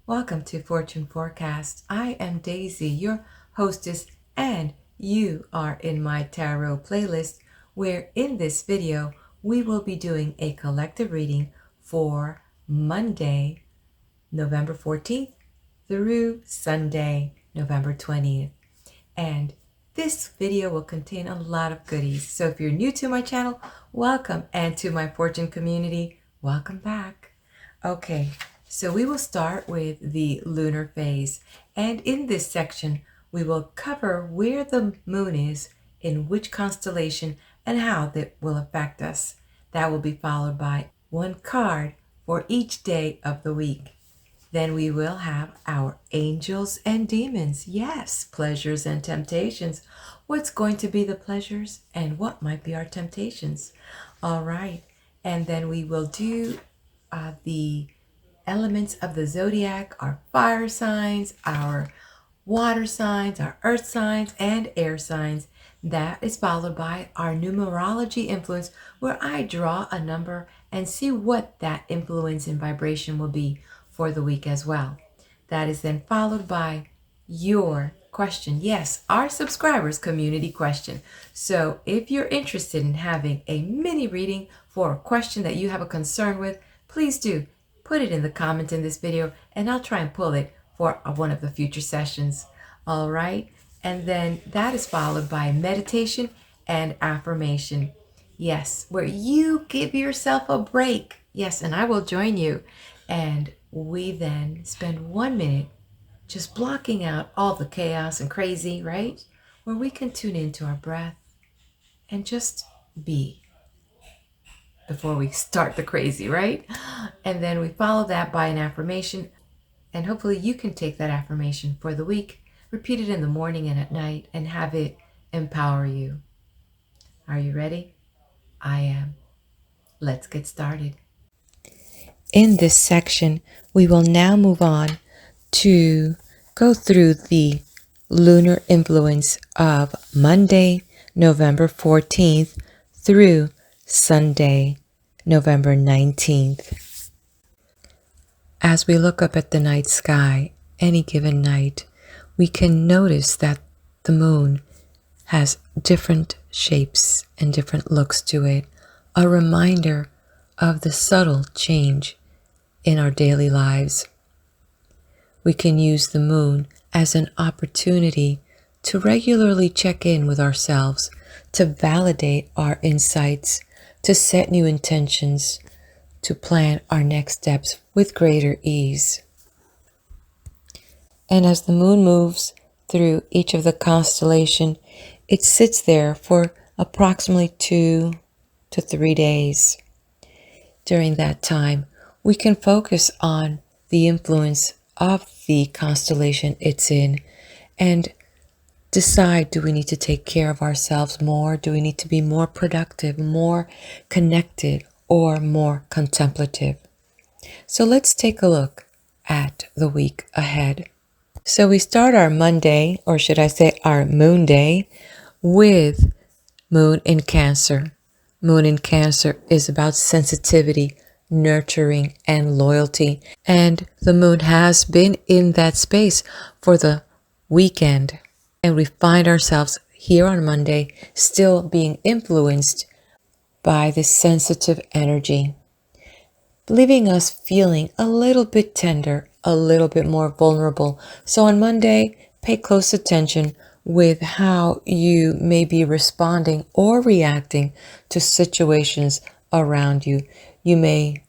Welcome to Fortune Forecast. I am Daisy, your hostess, and you are in my tarot playlist, where in this video we will be doing a collective reading for Monday, November 14th through Sunday, November 20th. And this video will contain a lot of goodies. So if you're new to my channel, welcome, and to my fortune community, welcome back. Okay, so we will start with the lunar phase, and in this section we will cover where the moon is, in which constellation, and how that will affect us. That will be followed by one card for each day of the week. Then we will have our angels and demons. Yes, pleasures and temptations. What's going to be the pleasures and what might be our temptations? All right. And then we will do the elements of the zodiac, our fire signs, our water signs, our earth signs, and air signs. That is followed by our numerology influence, where I draw a number and see what that influence and vibration will be for the week as well. That is then followed by your question. Yes, our subscribers community question. So if you're interested in having a mini reading for a question that you have a concern with, please do put it in the comment in this video, and I'll try and pull it for one of the future sessions. All right. And then that is followed by meditation and affirmation. Yes, where you give yourself a break. Yes, and I will join you. And we then spend 1 minute just blocking out all the chaos and crazy, right? Where we can tune into our breath and just be before we start the crazy, right? And then we follow that by an affirmation. And hopefully you can take that affirmation for the week, repeat it in the morning and at night, and have it empower you. Are you ready? I am. Let's get started. In this section, we will now move on to go through the lunar influence of Monday, November 14th through Sunday, November 19th. As we look up at the night sky, any given night, we can notice that the moon has different shapes and different looks to it, a reminder of the subtle change in our daily lives. We can use the moon as an opportunity to regularly check in with ourselves, to validate our insights, to set new intentions, to plan our next steps with greater ease. And as the moon moves through each of the constellation, it sits there for approximately 2 to 3 days. During that time, we can focus on the influence of the constellation it's in and decide, do we need to take care of ourselves more? Do we need to be more productive, more connected, or more contemplative? So let's take a look at the week ahead. So we start our Monday, or should I say our moon day, with moon in Cancer. Moon in Cancer is about sensitivity, nurturing, and loyalty. And the moon has been in that space for the weekend. And we find ourselves here on Monday still being influenced by this sensitive energy, leaving us feeling a little bit tender, a little bit more vulnerable. So on Monday, pay close attention with how you may be responding or reacting to situations around you. You may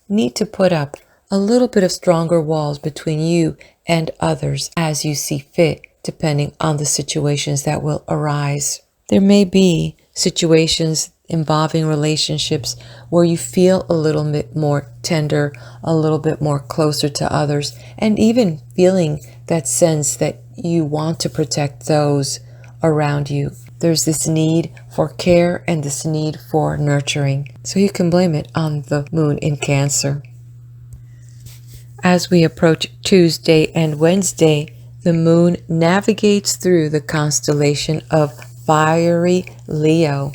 need to put up a little bit of stronger walls between you and others as you see fit, depending on the situations that will arise. There may be situations involving relationships where you feel a little bit more tender, a little bit more closer to others, and even feeling that sense that you want to protect those around you. There's this need for care and this need for nurturing. So you can blame it on the moon in Cancer. As we approach Tuesday and Wednesday, the moon navigates through the constellation of fiery Leo.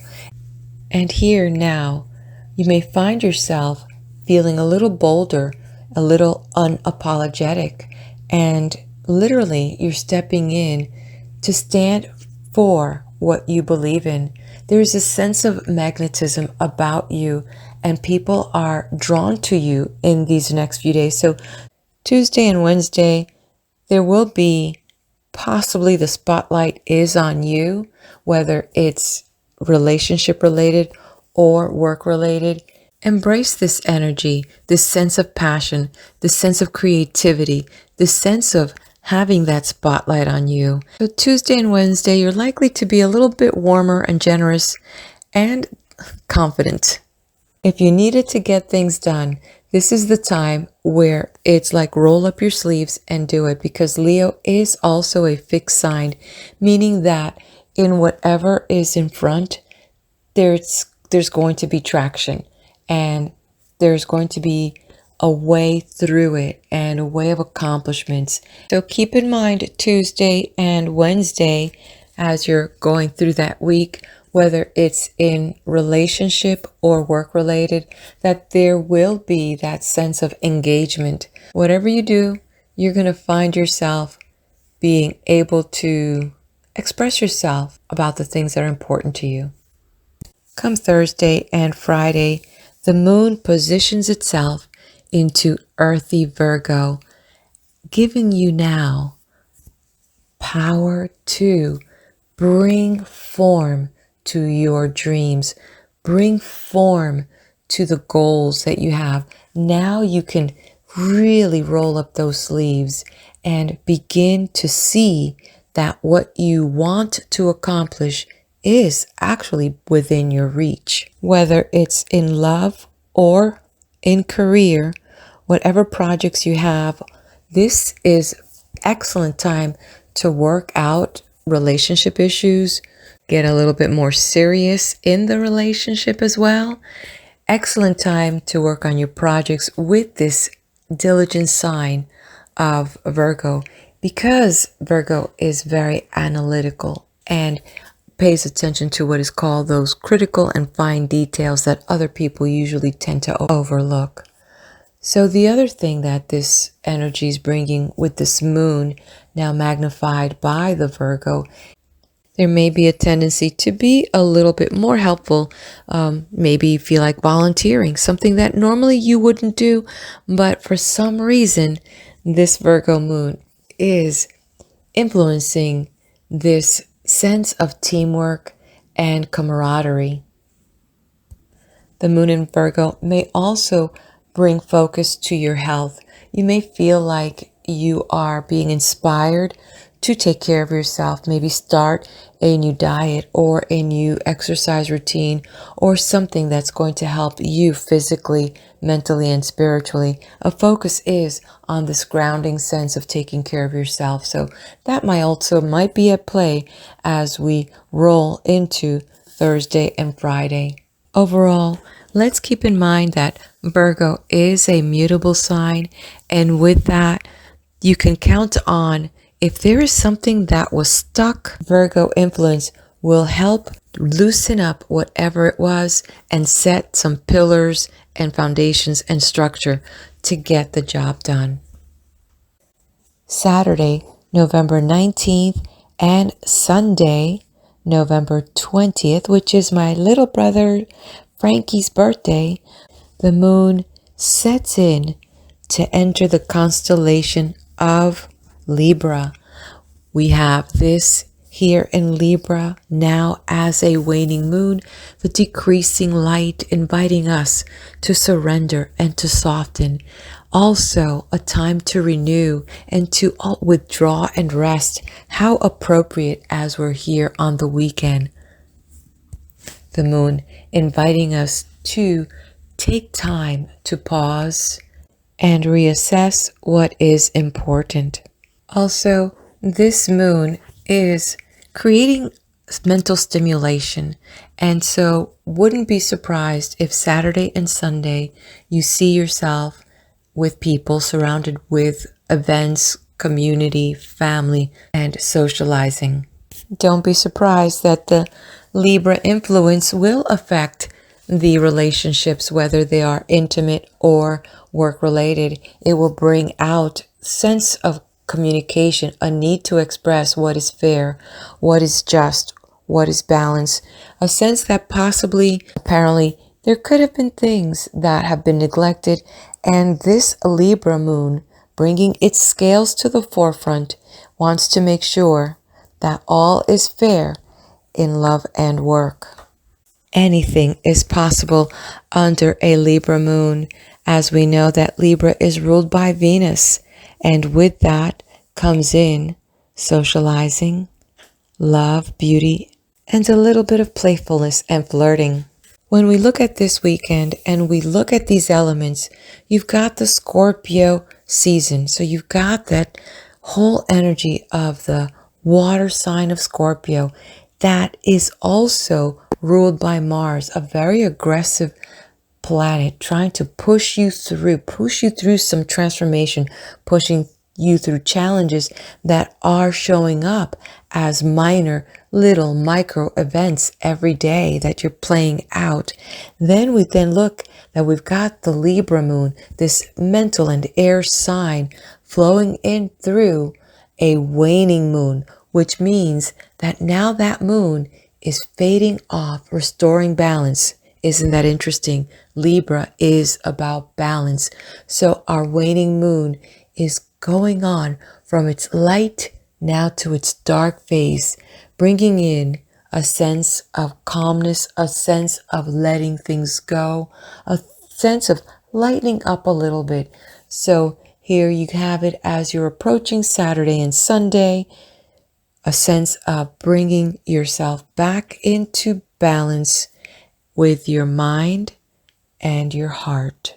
And here now, you may find yourself feeling a little bolder, a little unapologetic, and literally you're stepping in to stand for what you believe in. There's a sense of magnetism about you, and people are drawn to you in these next few days. So Tuesday and Wednesday, there will be possibly the spotlight is on you, whether it's relationship related or work related. Embrace this energy, this sense of passion, this sense of creativity, this sense of having that spotlight on you. So Tuesday and Wednesday, you're likely to be a little bit warmer and generous and confident. If you needed to get things done, this is the time where it's like roll up your sleeves and do it, because Leo is also a fixed sign, meaning that in whatever is in front, there's going to be traction, and there's going to be a way through it and a way of accomplishments. So keep in mind Tuesday and Wednesday as you're going through that week, whether it's in relationship or work related, that there will be that sense of engagement. Whatever you do, you're going to find yourself being able to express yourself about the things that are important to you. Come Thursday and Friday, the moon positions itself into earthy Virgo, giving you now power to bring form to your dreams, bring form to the goals that you have. Now you can really roll up those sleeves and begin to see that what you want to accomplish is actually within your reach. Whether it's in love or in career, whatever projects you have, this is excellent time to work out relationship issues, get a little bit more serious in the relationship as well. Excellent time to work on your projects with this diligent sign of Virgo, because Virgo is very analytical and pays attention to what is called those critical and fine details that other people usually tend to overlook. So the other thing that this energy is bringing with this moon, now magnified by the Virgo, there may be a tendency to be a little bit more helpful. Maybe you feel like volunteering, something that normally you wouldn't do, but for some reason, this Virgo moon is influencing this sense of teamwork and camaraderie. The moon in Virgo may also bring focus to your health. You may feel like you are being inspired to take care of yourself, maybe start a new diet or a new exercise routine, or something that's going to help you physically, mentally, and spiritually. A focus is on this grounding sense of taking care of yourself. So that might be at play as we roll into Thursday and Friday. Overall, let's keep in mind that Virgo is a mutable sign, and with that, you can count on, if there is something that was stuck, Virgo influence will help loosen up whatever it was and set some pillars and foundations and structure to get the job done. Saturday, November 19th, and Sunday, November 20th, which is my little brother Frankie's birthday, the moon sets in to enter the constellation of Libra. We have this here in Libra now as a waning moon, the decreasing light inviting us to surrender and to soften. Also a time to renew and to withdraw and rest. How appropriate as we're here on the weekend. The moon inviting us to take time to pause and reassess what is important. Also, this moon is creating mental stimulation, and so wouldn't be surprised if Saturday and Sunday you see yourself with people, surrounded with events, community, family, and socializing. Don't be surprised that the Libra influence will affect the relationships, whether they are intimate or work related. It will bring out sense of communication, a need to express what is fair, what is just, what is balanced, a sense that possibly, apparently, there could have been things that have been neglected, and this Libra moon, bringing its scales to the forefront, wants to make sure that all is fair in love and work. Anything is possible under a Libra moon, as we know that Libra is ruled by Venus, and with that comes in socializing, love, beauty, and a little bit of playfulness and flirting. When we look at this weekend and we look at these elements, you've got the Scorpio season. So you've got that whole energy of the water sign of Scorpio that is also ruled by Mars, a very aggressive planet trying to push you through some transformation, pushing you through challenges that are showing up as minor little micro events every day that you're playing out. Then we look that we've got the Libra moon, this mental and air sign flowing in through a waning moon, which means that now that moon is fading off, restoring balance. Isn't that interesting? Libra is about balance. So our waning moon is going on from its light now to its dark phase, bringing in a sense of calmness, a sense of letting things go, a sense of lightening up a little bit. So here you have it as you're approaching Saturday and Sunday, a sense of bringing yourself back into balance with your mind and your heart.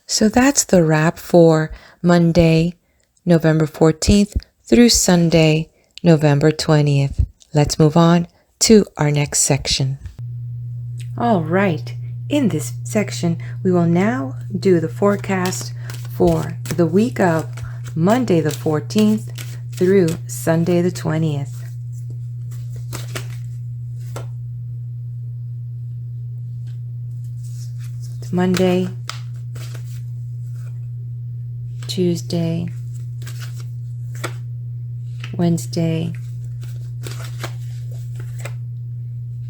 So that's the wrap for Monday, November 14th through Sunday, November 20th. Let's move on to our next section. All right. In this section, we will now do the forecast for the week of Monday the 14th through Sunday the 20th. It's Monday, Tuesday, Wednesday,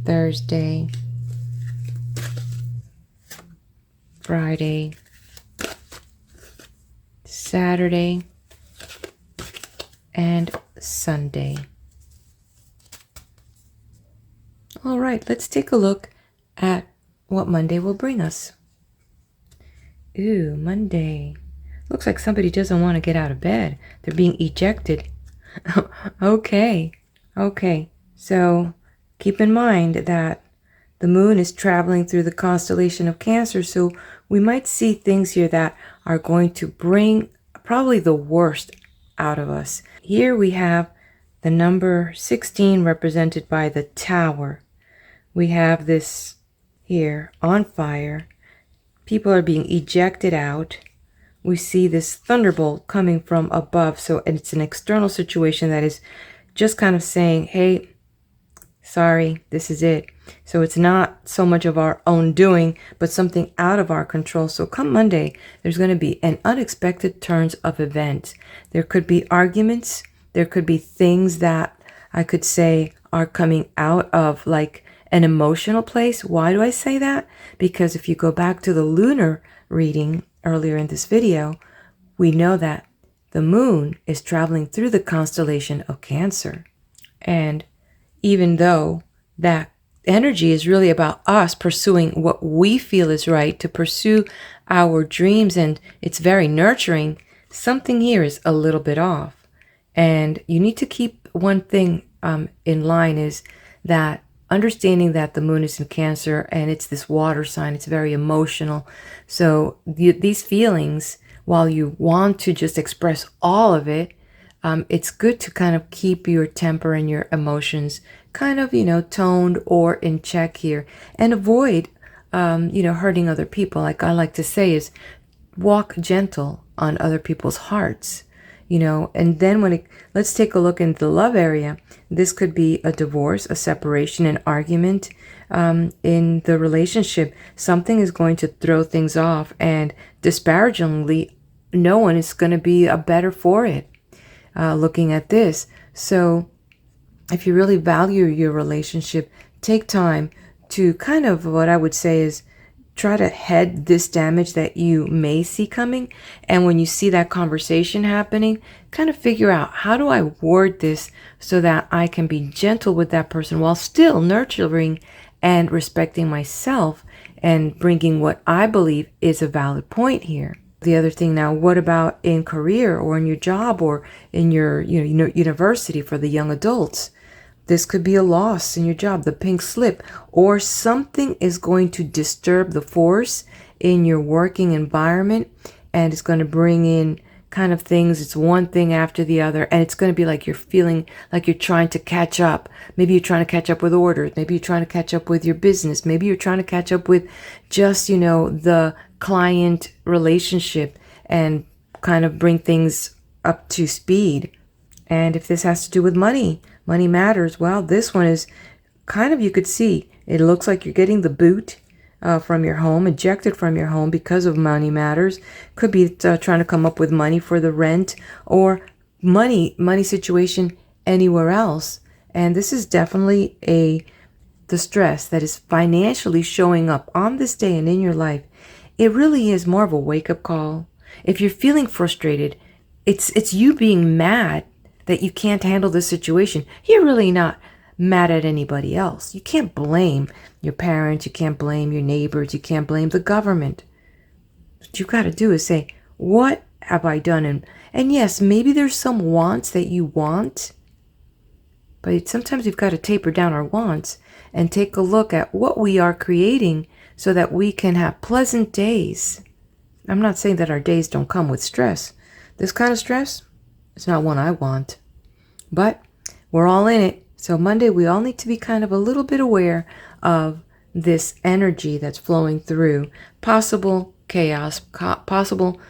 Thursday, Friday, Saturday, and Sunday. All right, let's take a look at what Monday will bring us. Ooh, Monday. Looks like somebody doesn't want to get out of bed. They're being ejected. Okay. So keep in mind that the moon is traveling through the constellation of Cancer. So we might see things here that are going to bring probably the worst out of us. Here we have the number 16 represented by the Tower. We have this here on fire. People are being ejected out. We see this thunderbolt coming from above. So it's an external situation that is just kind of saying, hey, sorry, this is it. So it's not so much of our own doing, but something out of our control. So come Monday, there's going to be an unexpected turns of events. There could be arguments. There could be things that I could say are coming out of like an emotional place. Why do I say that? Because if you go back to the lunar reading earlier in this video, we know that the moon is traveling through the constellation of Cancer. And even though that energy is really about us pursuing what we feel is right, to pursue our dreams, and it's very nurturing, something here is a little bit off. And you need to keep one thing in line, is that understanding that the moon is in Cancer and it's this water sign, it's very emotional. So these feelings, while you want to just express all of it, it's good to kind of keep your temper and your emotions kind of, toned or in check here, and avoid, hurting other people. Like I like to say is walk gentle on other people's hearts, and then let's take a look into the love area. This could be a divorce, a separation, an argument. in the relationship, something is going to throw things off, and disparagingly, no one is going to be a better for it. Looking at this. So if you really value your relationship, take time to kind of, what I would say is, try to head this damage that you may see coming. And when you see that conversation happening, kind of figure out, how do I word this so that I can be gentle with that person while still nurturing and respecting myself and bringing what I believe is a valid point here. The other thing now, what about in career or in your job or in your university for the young adults? This could be a loss in your job, the pink slip, or something is going to disturb the force in your working environment, and it's going to bring in kind of things. It's one thing after the other, and it's going to be like you're feeling like you're trying to catch up. Maybe you're trying to catch up with orders. Maybe you're trying to catch up with your business. Maybe you're trying to catch up with just, the client relationship and kind of bring things up to speed. And if this has to do with money matters. Well, this one is kind of, you could see, it looks like you're getting the boot from your home, ejected from your home because of money matters. Could be trying to come up with money for the rent or money situation anywhere else. And this is definitely the stress that is financially showing up on this day and in your life. It really is more of a wake-up call. If you're feeling frustrated, it's you being mad that you can't handle the situation. You're really not mad at anybody else. You can't blame your parents. You can't blame your neighbors. You can't blame the government. What you got to do is say, what have I done? And yes, maybe there's some wants that you want, but sometimes we've got to taper down our wants and take a look at what we are creating so that we can have pleasant days. I'm not saying that our days don't come with stress. This kind of stress, it's not one I want, but we're all in it. So Monday, we all need to be kind of a little bit aware of this energy that's flowing through. Possible chaos, possible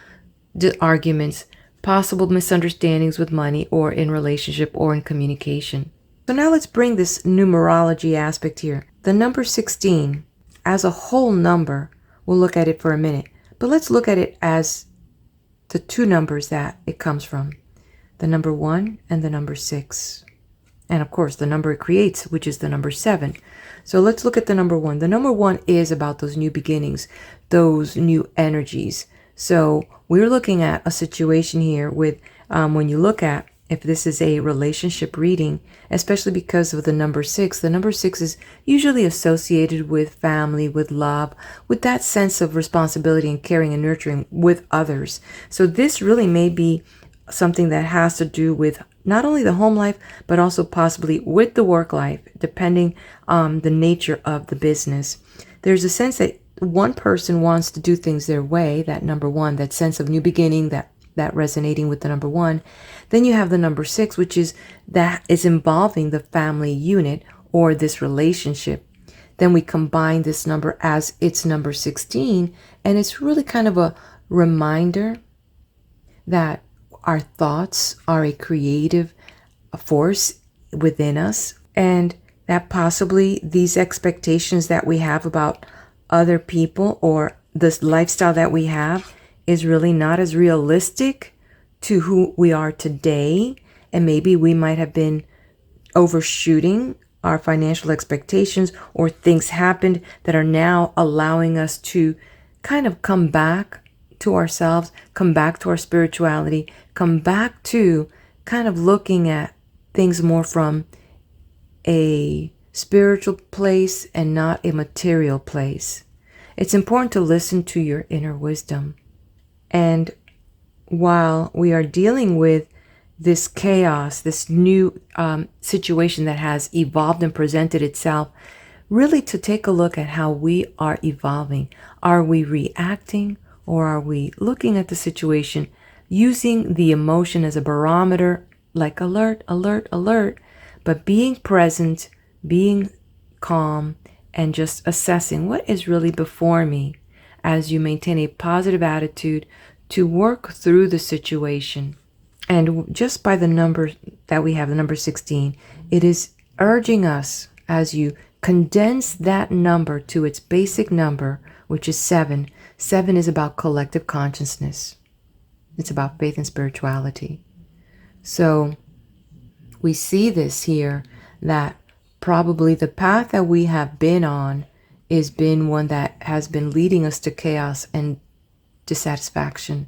arguments, possible misunderstandings with money or in relationship or in communication. So now let's bring this numerology aspect here. The number 16 as a whole number, we'll look at it for a minute, but let's look at it as the two numbers that it comes from. The number 1 and the number 6. And of course, the number it creates, which is the number 7. So let's look at the number 1. The number 1 is about those new beginnings, those new energies. So we're looking at a situation here with, when you look at, if this is a relationship reading, especially because of the number 6 is usually associated with family, with love, with that sense of responsibility and caring and nurturing with others. So this really may be something that has to do with not only the home life, but also possibly with the work life, depending on the nature of the business. There's a sense that one person wants to do things their way, that number 1, that sense of new beginning, that resonating with the number 1. Then you have the number 6, which is that is involving the family unit or this relationship. Then we combine this number as it's number 16, and it's really kind of a reminder that our thoughts are a creative force within us, and that possibly these expectations that we have about other people or this lifestyle that we have is really not as realistic to who we are today. And maybe we might have been overshooting our financial expectations, or things happened that are now allowing us to kind of come back to ourselves, come back to our spirituality, come back to kind of looking at things more from a spiritual place and not a material place. It's important to listen to your inner wisdom. And while we are dealing with this chaos, this new situation that has evolved and presented itself, really to take a look at how we are evolving. Are we reacting, or are we looking at the situation using the emotion as a barometer, like alert, alert, alert, but being present, being calm, and just assessing what is really before me as you maintain a positive attitude to work through the situation. And just by the number that we have, the number 16, it is urging us, as you condense that number to its basic number, which is 7. 7 is about collective consciousness. It's about faith and spirituality. So we see this here, that probably the path that we have been on has been one that has been leading us to chaos and dissatisfaction,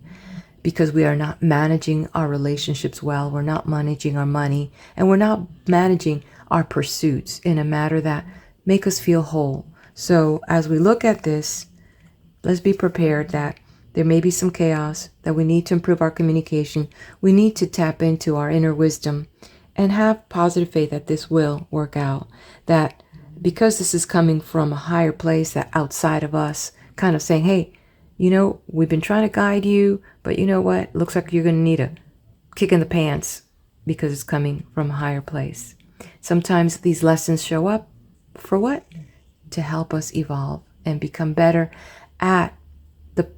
because we are not managing our relationships well, we're not managing our money, and we're not managing our pursuits in a manner that make us feel whole. So as we look at this, let's be prepared that there may be some chaos, that we need to improve our communication. We need to tap into our inner wisdom and have positive faith that this will work out. That because this is coming from a higher place, that outside of us, kind of saying, hey, you know, we've been trying to guide you, but you know what? Looks like you're going to need a kick in the pants because it's coming from a higher place. Sometimes these lessons show up for what? To help us evolve and become better at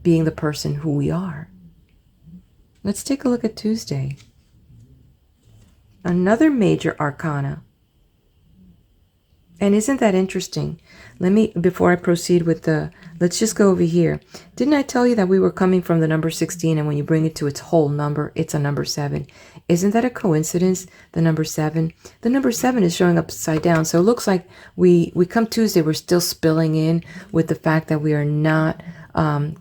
being the person who we are. Let's take a look at Tuesday. Another major arcana. And isn't that interesting? Before I proceed with let's just go over here. Didn't I tell you that we were coming from the number 16, and when you bring it to its whole number, it's a number 7? Isn't that a coincidence? The number 7? The number 7 is showing upside down. So it looks like we come Tuesday, we're still spilling in with the fact that we are not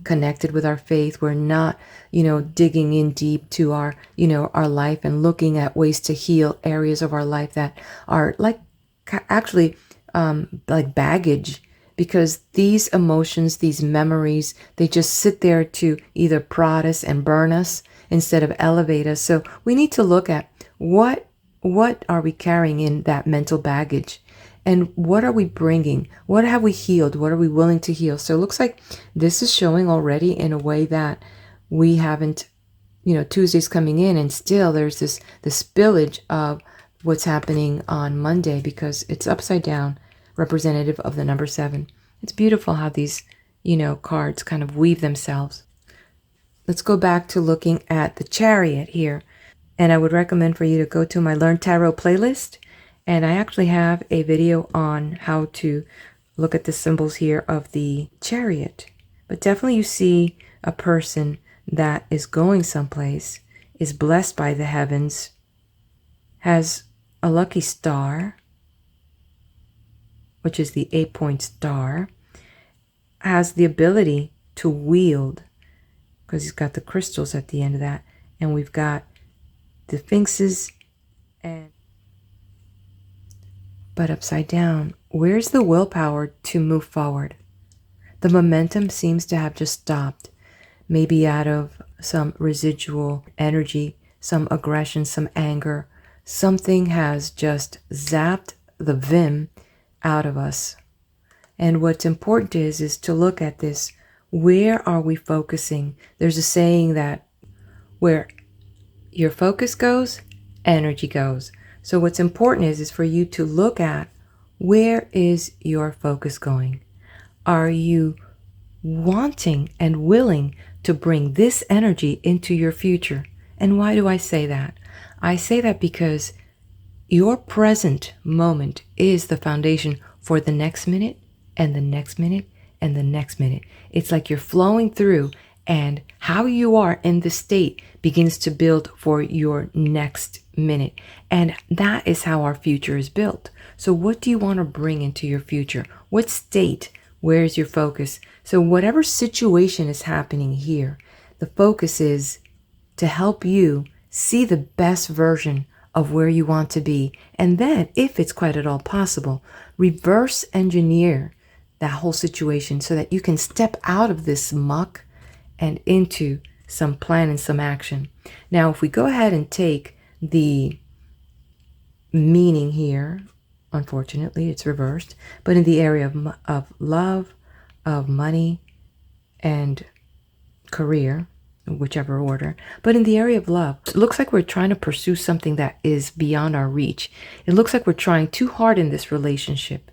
connected with our faith. We're not, digging in deep to our life and looking at ways to heal areas of our life that are actually like baggage, because these emotions, these memories, they just sit there to either prod us and burn us instead of elevate us. So we need to look at what are we carrying in that mental baggage, and what are we bringing? What have we healed? What are we willing to heal? So it looks like this is showing already in a way that we haven't, Tuesday's coming in, and still there's this spillage of what's happening on Monday, because it's upside down, representative of the number 7. It's beautiful how these, cards kind of weave themselves. Let's go back to looking at the Chariot here. And I would recommend for you to go to my Learn Tarot playlist. And I actually have a video on how to look at the symbols here of the Chariot. But definitely you see a person that is going someplace, is blessed by the heavens, has a lucky star, which is the 8-point star, has the ability to wield, because he's got the crystals at the end of that, and we've got the sphinxes, but upside down. Where's the willpower to move forward? The momentum seems to have just stopped, maybe out of some residual energy, some aggression, some anger. Something has just zapped the vim out of us. And what's important is to look at this. Where are we focusing? There's a saying that where your focus goes, energy goes. So what's important is for you to look at, where is your focus going? Are you wanting and willing to bring this energy into your future? And why do I say that? I say that because your present moment is the foundation for the next minute and the next minute and the next minute. It's like you're flowing through, and how you are in the state begins to build for your next minute. And that is how our future is built. So what do you want to bring into your future? What state? Where is your focus? So whatever situation is happening here, the focus is to help you see the best version of where you want to be. And then, if it's quite at all possible, reverse engineer that whole situation so that you can step out of this muck and into some plan and some action. Now, if we go ahead and take the meaning here, unfortunately, it's reversed, but in the area of love, of money, and career, whichever order, but in the area of love, it looks like we're trying to pursue something that is beyond our reach. It looks like we're trying too hard in this relationship,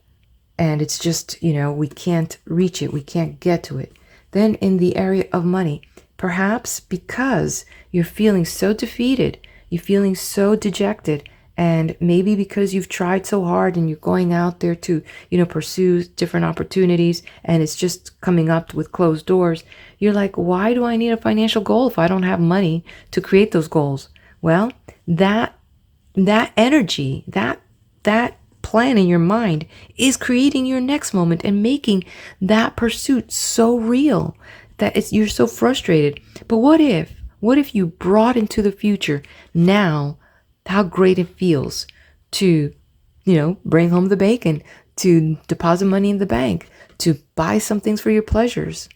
and it's just, we can't reach it, we can't get to it. Then in the area of money, perhaps because you're feeling so defeated, you're feeling so dejected, And maybe because you've tried so hard and you're going out there to, pursue different opportunities and it's just coming up with closed doors, you're like, why do I need a financial goal if I don't have money to create those goals? Well, that energy, that plan in your mind is creating your next moment and making that pursuit so real that you're so frustrated. But what if you brought into the future now how great it feels to, bring home the bacon, to deposit money in the bank, to buy some things for your pleasures.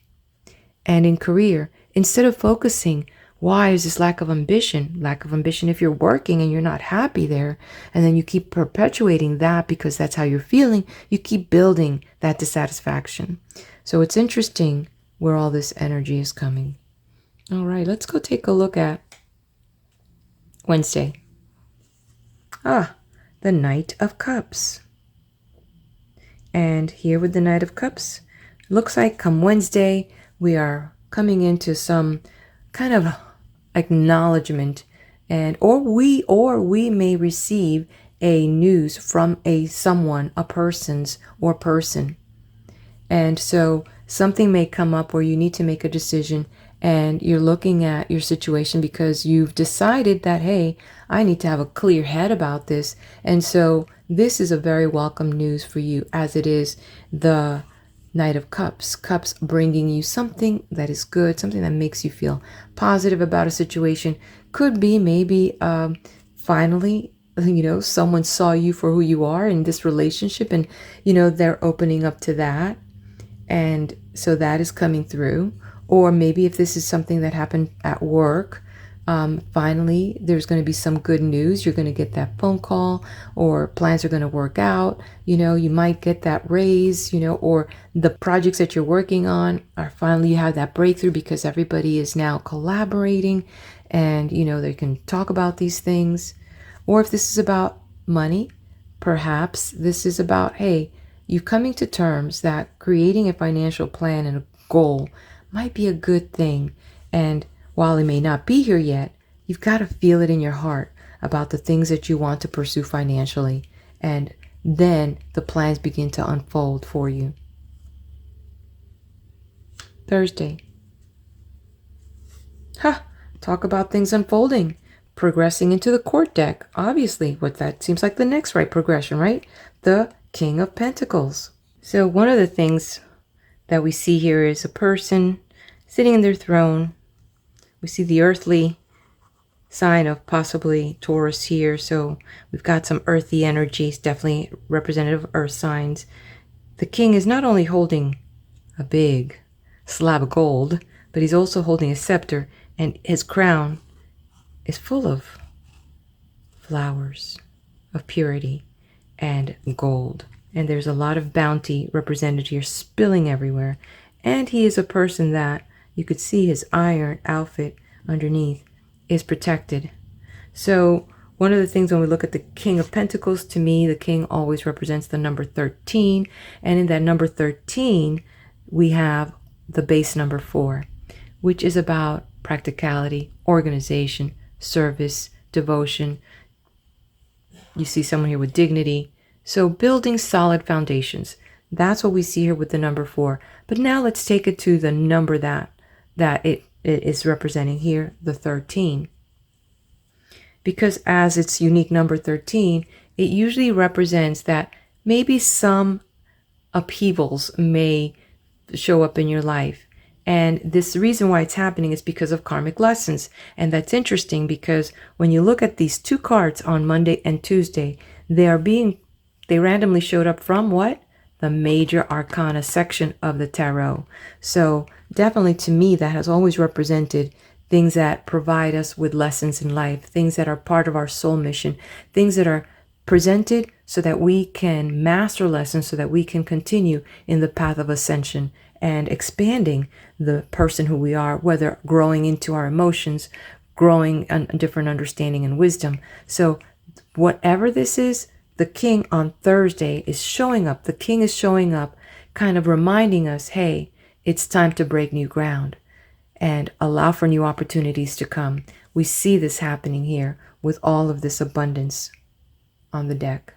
And in career, instead of focusing, why is this lack of ambition? Lack of ambition if you're working and you're not happy there, and then you keep perpetuating that because that's how you're feeling, you keep building that dissatisfaction. So it's interesting where all this energy is coming. All right, let's go take a look at Wednesday. The Knight of Cups. And here with the Knight of Cups, looks like come Wednesday, we are coming into some kind of acknowledgement, or we may receive a news from someone, a person's or person. And so something may come up where you need to make a decision and you're looking at your situation because you've decided that, hey, I need to have a clear head about this. And so this is a very welcome news for you, as it is the Knight of Cups. Cups bringing you something that is good, something that makes you feel positive about a situation. Could be maybe finally, someone saw you for who you are in this relationship and, they're opening up to that. And so that is coming through. Or maybe if this is something that happened at work, finally, there's going to be some good news. You're going to get that phone call, or plans are going to work out. You might get that raise, or the projects that you're working on are finally, you have that breakthrough because everybody is now collaborating and, they can talk about these things. Or if this is about money, perhaps this is about, hey, you coming to terms that creating a financial plan and a goal might be a good thing. And while it may not be here yet, you've got to feel it in your heart about the things that you want to pursue financially. And then the plans begin to unfold for you. Thursday. Talk about things unfolding, progressing into the court deck. Obviously, what that seems like the next right progression, right? The King of Pentacles. So one of the things that we see here is a person sitting in their throne. We see the earthly sign of possibly Taurus here. So we've got some earthy energies, definitely representative of earth signs. The king is not only holding a big slab of gold, but he's also holding a scepter, and his crown is full of flowers of purity and gold. And there's a lot of bounty represented here, spilling everywhere. And he is a person that you could see his iron outfit underneath is protected. So one of the things when we look at the King of Pentacles, to me, the king always represents the number 13. And in that number 13, we have the base number 4, which is about practicality, organization, service, devotion. You see someone here with dignity. So building solid foundations. That's what we see here with the number 4. But now let's take it to the number that it is representing here, the 13. Because as its unique number 13, it usually represents that maybe some upheavals may show up in your life. And this reason why it's happening is because of karmic lessons. And that's interesting because when you look at these two cards on Monday and Tuesday, they randomly showed up from what? The major arcana section of the tarot. So definitely to me, that has always represented things that provide us with lessons in life, things that are part of our soul mission, things that are presented so that we can master lessons, so that we can continue in the path of ascension and expanding the person who we are, whether growing into our emotions, growing a different understanding and wisdom. So whatever this is, the king on Thursday is showing up. The king is showing up, kind of reminding us, hey, it's time to break new ground and allow for new opportunities to come. We see this happening here with all of this abundance. on the deck.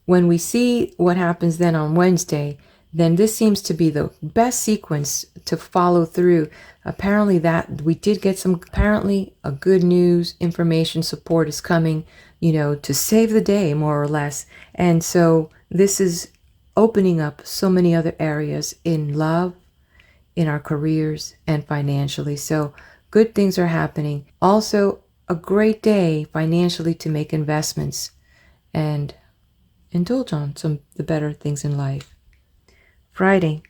When we see what happens then on Wednesday, then this seems to be the best sequence to follow through. Apparently that we did get apparently a good news, information, support is coming, to save the day, more or less. And so this is opening up so many other areas in love, in our careers, and financially. So good things are happening. Also, a great day financially to make investments and indulge on the better things in life. Friday.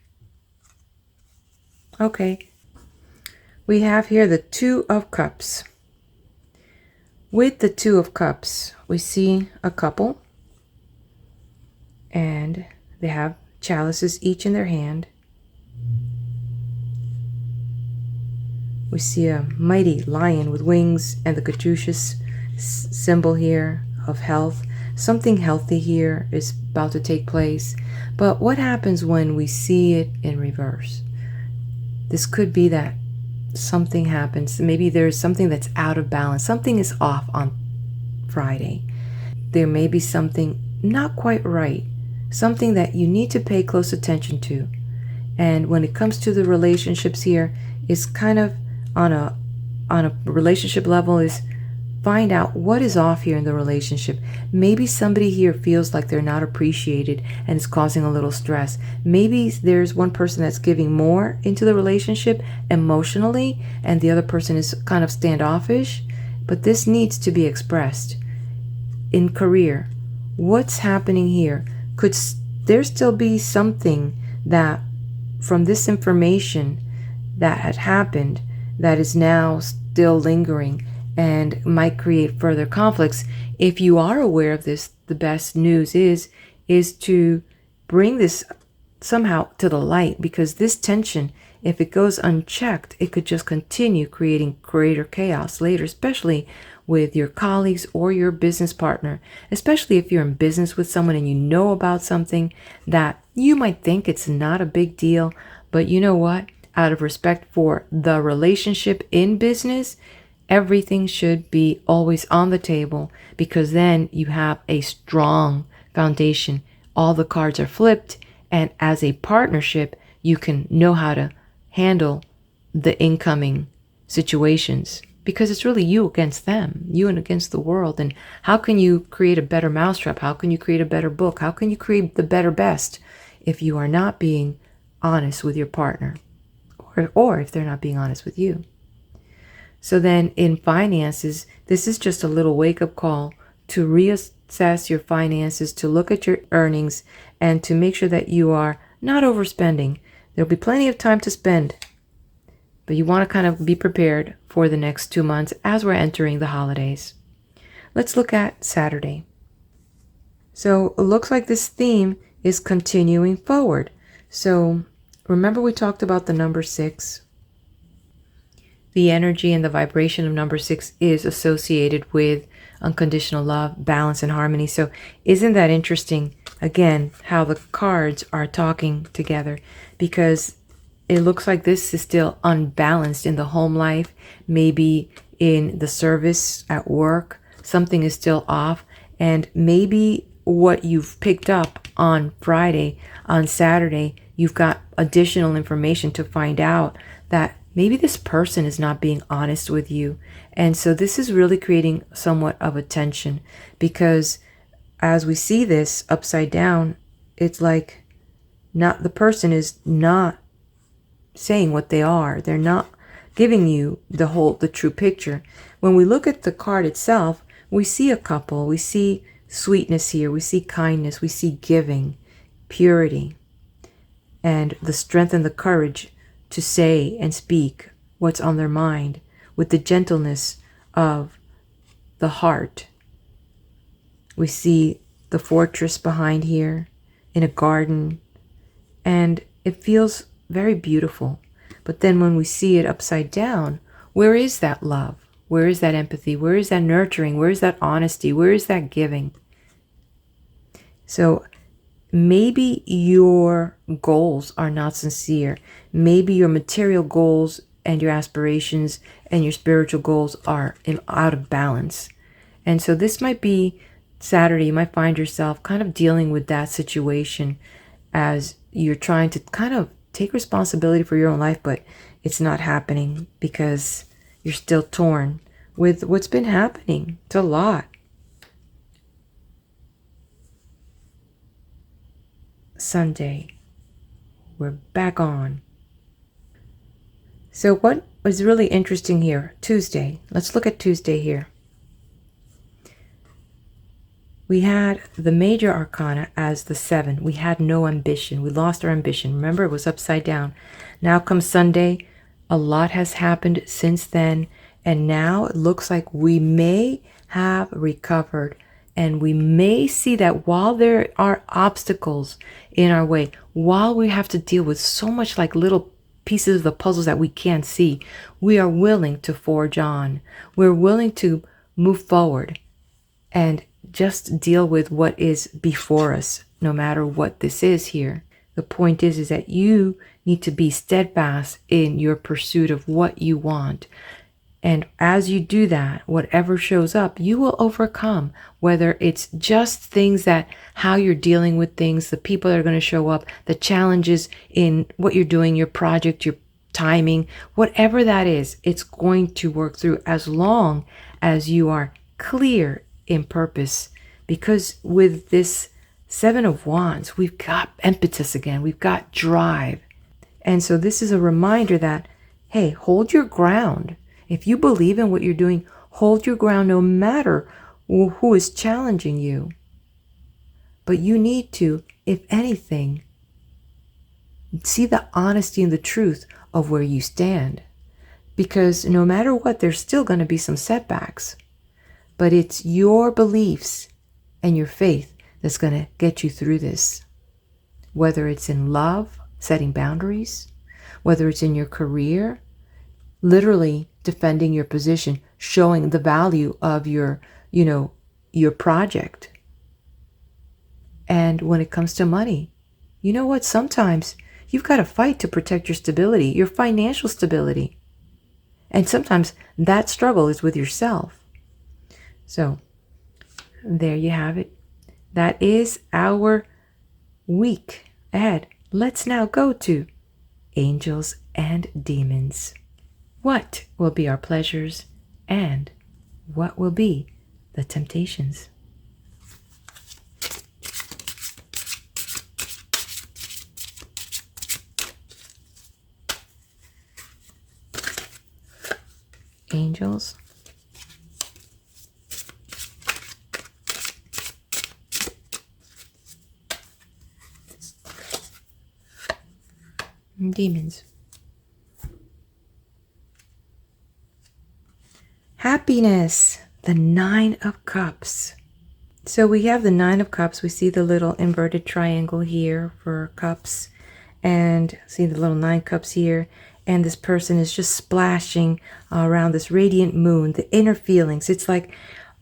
Okay. We have here the Two of Cups. With the Two of Cups, we see a couple, and they have chalices each in their hand. We see a mighty lion with wings and the caduceus symbol here of health. Something healthy here is about to take place. But what happens when we see it in reverse? This could be that something happens. Maybe there's something that's out of balance. Something is off on Friday. There may be something not quite right. Something that you need to pay close attention to. And when it comes to the relationships here, it's kind of on a relationship level is find out what is off here in the relationship. Maybe somebody here feels like they're not appreciated and it's causing a little stress. Maybe there's one person that's giving more into the relationship emotionally and the other person is kind of standoffish, but this needs to be expressed. In career, what's happening here? Could there still be something that from this information that had happened that is now still lingering and might create further conflicts? If you are aware of this, the best news is to bring this somehow to the light, because this tension, if it goes unchecked, it could just continue creating greater chaos later, especially with your colleagues or your business partner, especially if you're in business with someone and you know about something that you might think it's not a big deal, but you know what? Out of respect for the relationship in business, everything should be always on the table, because then you have a strong foundation. All the cards are flipped, and as a partnership, you can know how to handle the incoming situations, because it's really you against them, you and against the world. And how can you create a better mousetrap? How can you create a better book? How can you create the better best if you are not being honest with your partner, or if they're not being honest with you? So then in finances, this is just a little wake-up call to reassess your finances, to look at your earnings, and to make sure that you are not overspending. There'll be plenty of time to spend, but you want to kind of be prepared for the next 2 months as we're entering the holidays. Let's look at Saturday. So it looks like this theme is continuing forward. So remember we talked about the number 6? The energy and the vibration of number 6 is associated with unconditional love, balance, and harmony. So isn't that interesting, again, how the cards are talking together? Because it looks like this is still unbalanced in the home life, maybe in the service at work, something is still off. And maybe what you've picked up on Friday, on Saturday, you've got additional information to find out that maybe this person is not being honest with you. And so this is really creating somewhat of a tension, because as we see this upside down, it's like the person is not saying what they are. They're not giving you the true picture. When we look at the card itself, we see a couple, we see sweetness here, we see kindness, we see giving, purity, and the strength and the courage to say and speak what's on their mind with the gentleness of the heart. We see the fortress behind here in a garden, and it feels very beautiful. But then when we see it upside down, where is that love? Where is that empathy? Where is that nurturing? Where is that honesty? Where is that giving? So maybe your goals are not sincere. Maybe your material goals and your aspirations and your spiritual goals are out of balance. And so this might be Saturday, you might find yourself kind of dealing with that situation as you're trying to kind of take responsibility for your own life, but it's not happening because you're still torn with what's been happening. It's a lot. Sunday, we're back on. So what was really interesting here? Tuesday. Let's look at Tuesday here. We had the major arcana as the 7. We had no ambition. We lost our ambition. Remember, it was upside down. Now comes Sunday. A lot has happened since then. And now it looks like we may have recovered. And we may see that while there are obstacles in our way, while we have to deal with so much like little pieces of the puzzles that we can't see, we are willing to forge on. We're willing to move forward and just deal with what is before us, no matter what this is here. The point is that you need to be steadfast in your pursuit of what you want. And as you do that, whatever shows up, you will overcome, whether it's just things that how you're dealing with things, the people that are going to show up, the challenges in what you're doing, your project, your timing, whatever that is, it's going to work through as long as you are clear in purpose. Because with this 7 of Wands, we've got impetus again, we've got drive. And so this is a reminder that, hey, hold your ground. If you believe in what you're doing, hold your ground no matter who is challenging you. But you need to, if anything, see the honesty and the truth of where you stand. Because no matter what, there's still going to be some setbacks. But it's your beliefs and your faith that's going to get you through this. Whether it's in love, setting boundaries, whether it's in your career, literally defending your position, showing the value of your project. And when it comes to money, you know what? Sometimes you've got to fight to protect your stability, your financial stability. And sometimes that struggle is with yourself. So there you have it. That is our week ahead. Let's now go to angels and demons. What will be our pleasures and what will be the temptations? Angels and demons. Happiness, the 9 of Cups. So we have the 9 of Cups. We see the little inverted triangle here for cups, and see the little 9 cups here. And this person is just splashing around this radiant moon, the inner feelings. It's like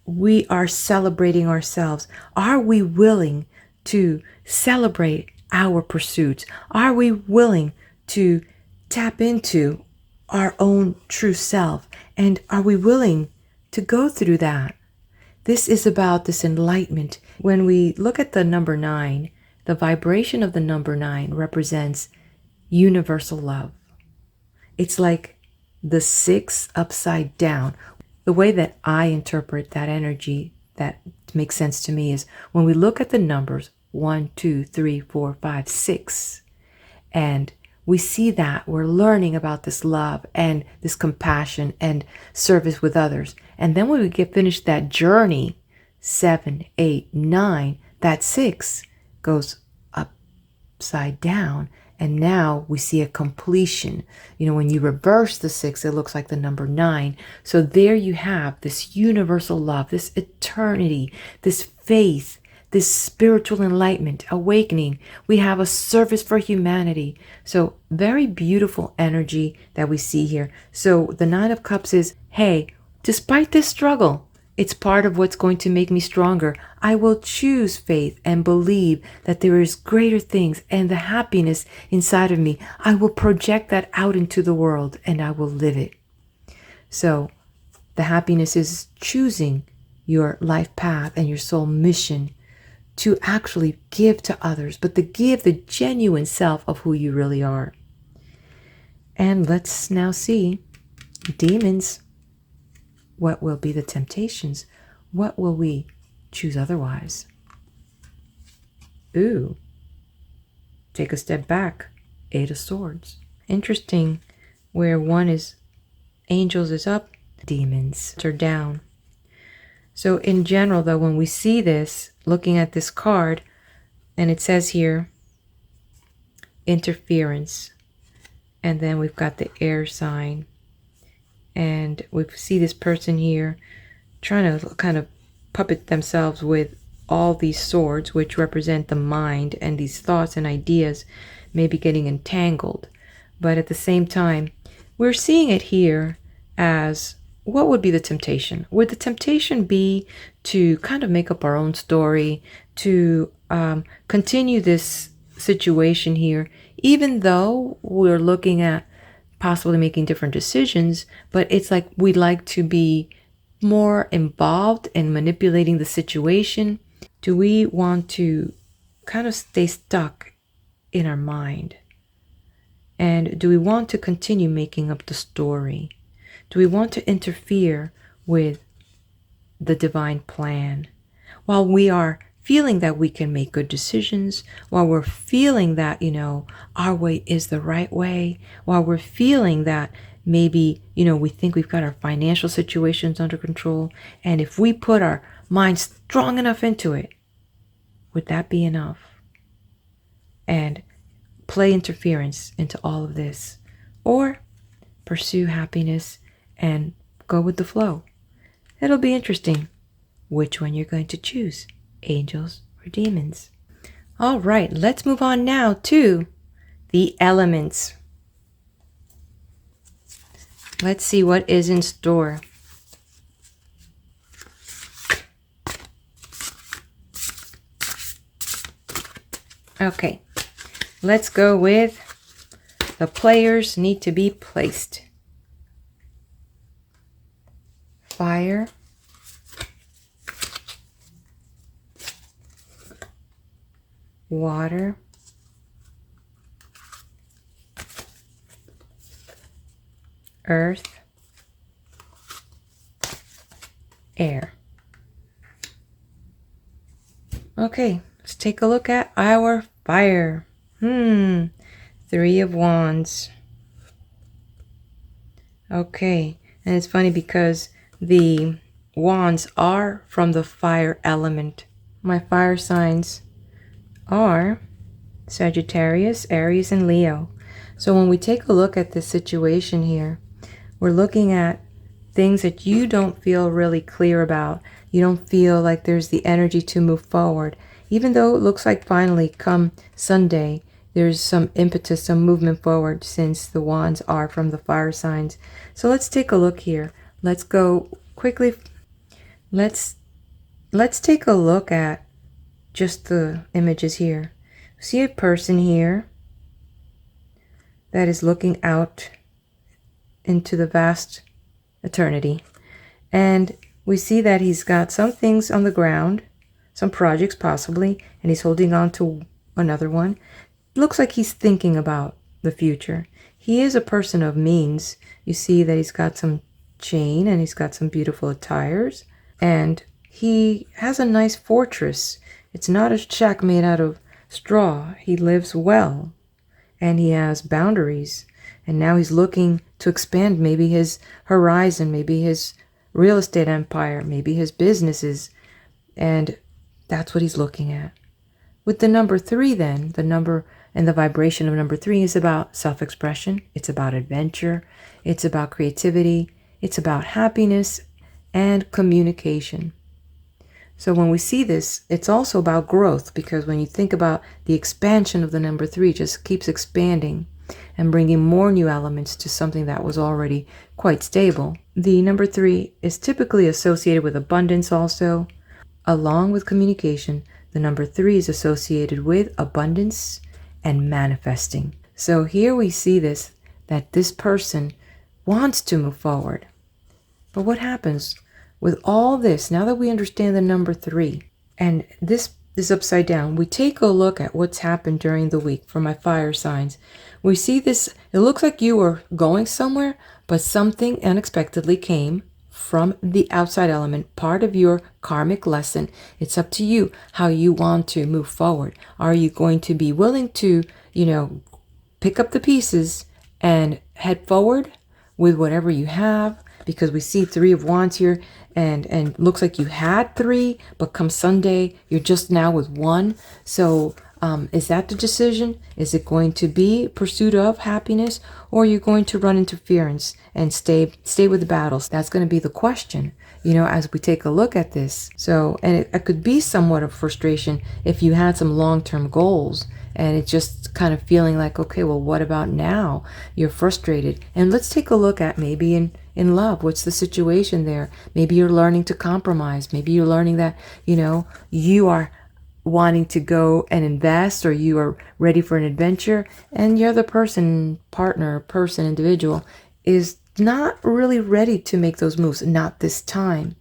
we are celebrating ourselves. Are we willing to celebrate our pursuits? Are we willing to tap into our own true self? And are we willing to go through that? This is about this enlightenment. When we look at the number 9, the vibration of the number 9 represents universal love. It's like the 6 upside down. The way that I interpret that energy that makes sense to me is when we look at the numbers 1, 2, 3, 4, 5, 6, and we see that we're learning about this love and this compassion and service with others. And then when we get finished that journey, 7, 8, 9, that 6 goes upside down. And now we see a completion. You know, when you reverse the 6, it looks like the number 9. So there you have this universal love, this eternity, this faith, this spiritual enlightenment, awakening. We have a service for humanity. So very beautiful energy that we see here. So the 9 of Cups is, hey, despite this struggle, it's part of what's going to make me stronger. I will choose faith and believe that there is greater things and the happiness inside of me. I will project that out into the world and I will live it. So the happiness is choosing your life path and your soul mission to actually give to others, but to give the genuine self of who you really are. And let's now see, demons, what will be the temptations? What will we choose otherwise? Ooh, take a step back, 8 of Swords. Interesting, where one is angels is up, demons are down. So in general though, when we see this, looking at this card, and it says here, interference, and then we've got the air sign, and we see this person here trying to kind of puppet themselves with all these swords, which represent the mind, and these thoughts and ideas maybe getting entangled. But at the same time, we're seeing it here as, what would be the temptation? Would the temptation be to kind of make up our own story, to continue this situation here, even though we're looking at possibly making different decisions, but it's like we'd like to be more involved in manipulating the situation? Do we want to kind of stay stuck in our mind? And do we want to continue making up the story? Do we want to interfere with the divine plan? While we are feeling that we can make good decisions, while we're feeling that, our way is the right way, while we're feeling that maybe, we think we've got our financial situations under control, and if we put our mind strong enough into it, would that be enough? And play interference into all of this, or pursue happiness and go with the flow. It'll be interesting which one you're going to choose, angels or demons. All right, let's move on now to the elements. Let's see what is in store. Okay, let's go with the players need to be placed. Fire, water, earth, air. Okay, let's take a look at our fire. 3 of Wands. Okay, and it's funny because the wands are from the fire element. My fire signs are Sagittarius, Aries, and Leo. So when we take a look at this situation here, we're looking at things that you don't feel really clear about. You don't feel like there's the energy to move forward. Even though it looks like finally come Sunday, there's some impetus, some movement forward, since the wands are from the fire signs. So let's take a look here. Let's go quickly. Let's take a look at just the images here. See a person here that is looking out into the vast eternity. And we see that he's got some things on the ground, some projects possibly, and he's holding on to another one. Looks like he's thinking about the future. He is a person of means. You see that he's got some chain and he's got some beautiful attires, and he has a nice fortress. It's not a shack made out of straw. He lives well and he has boundaries, and now he's looking to expand maybe his horizon, maybe his real estate empire, maybe his businesses, and that's what he's looking at. With the number 3 then, the number and the vibration of number 3 is about self-expression. It's about adventure. It's about creativity. It's about happiness and communication. So when we see this, it's also about growth, because when you think about the expansion of the number 3, it just keeps expanding and bringing more new elements to something that was already quite stable. The number 3 is typically associated with abundance also. Along with communication, the number 3 is associated with abundance and manifesting. So here we see this, that this person wants to move forward. But what happens with all this, now that we understand the number 3, and this is upside down, we take a look at what's happened during the week for my fire signs. We see this, it looks like you were going somewhere, but something unexpectedly came from the outside element, part of your karmic lesson. It's up to you how you want to move forward. Are you going to be willing to, pick up the pieces and head forward with whatever you have? Because we see 3 of Wands here, and looks like you had 3, but come Sunday, you're just now with 1. So is that the decision? Is it going to be pursuit of happiness, or are you going to run interference and stay with the battles? That's going to be the question, as we take a look at this. So, and it could be somewhat of frustration if you had some long-term goals, and it's just kind of feeling like, okay, well, what about now? You're frustrated. And let's take a look at maybe in love. What's the situation there? Maybe you're learning to compromise. Maybe you're learning that, you are wanting to go and invest, or you are ready for an adventure, and the other person, partner, person, individual is not really ready to make those moves, not this time.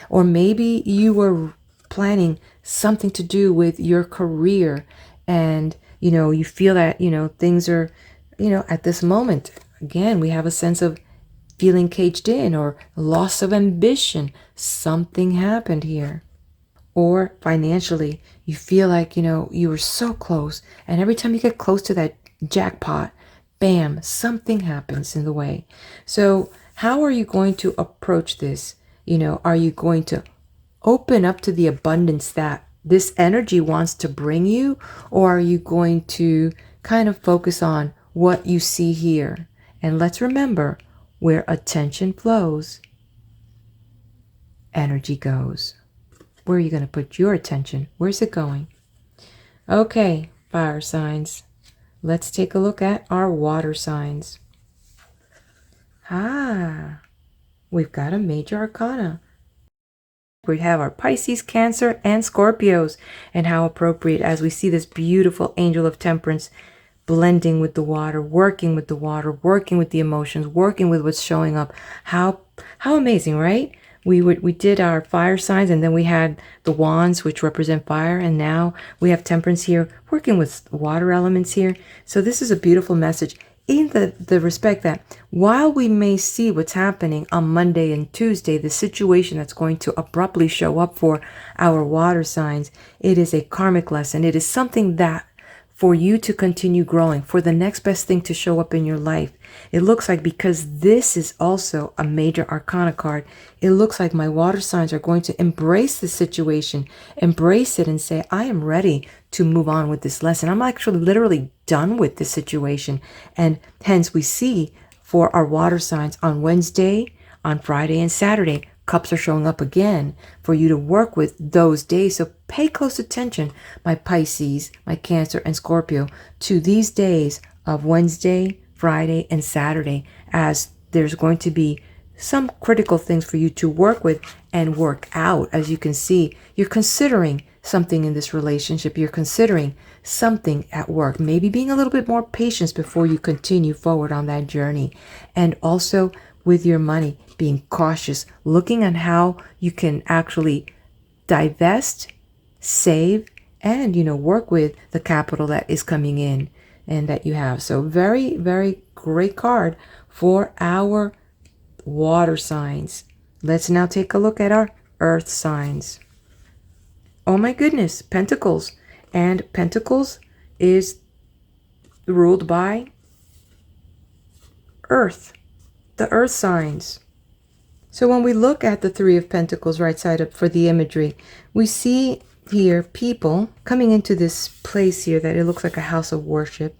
Or maybe you were planning something to do with your career, and you feel that things are at this moment, again, we have a sense of feeling caged in or loss of ambition. Something happened here. Or financially, you feel like you were so close, and every time you get close to that jackpot, bam, something happens in the way. So how are you going to approach this? Are you going to open up to the abundance that this energy wants to bring you, or are you going to kind of focus on what you see here? And let's remember, where attention flows, energy goes. Where are you going to put your attention? Where's it going? Okay, fire signs. Let's take a look at our water signs. We've got a major arcana. We have our Pisces, Cancer, and Scorpios. And how appropriate as we see this beautiful angel of temperance blending with the water, working with the water, working with the emotions, working with what's showing up. How amazing, right? We did our fire signs, and then we had the wands, which represent fire, and now we have temperance here, working with water elements here. So this is a beautiful message in the respect that while we may see what's happening on Monday and Tuesday, the situation that's going to abruptly show up for our water signs, it is a karmic lesson. It is something that for you to continue growing, for the next best thing to show up in your life. It looks like, because this is also a major arcana card, it looks like my water signs are going to embrace the situation, embrace it and say, I am ready to move on with this lesson. I'm actually literally done with this situation. And hence we see for our water signs on Wednesday, on Friday and Saturday, cups are showing up again for you to work with those days. So pay close attention, my Pisces, my Cancer, and Scorpio, to these days of Wednesday, Friday, and Saturday, as there's going to be some critical things for you to work with and work out. As you can see, you're considering something in this relationship. You're considering something at work, maybe being a little bit more patient before you continue forward on that journey. And also with your money, being cautious, looking at how you can actually divest, save, and work with the capital that is coming in and that you have. So very, very great card for our water signs. Let's now take a look at our earth signs. Oh my goodness, Pentacles. And Pentacles is ruled by Earth, the earth signs. So when we look at the Three of Pentacles right side up for the imagery, we see here people coming into this place here that it looks like a house of worship.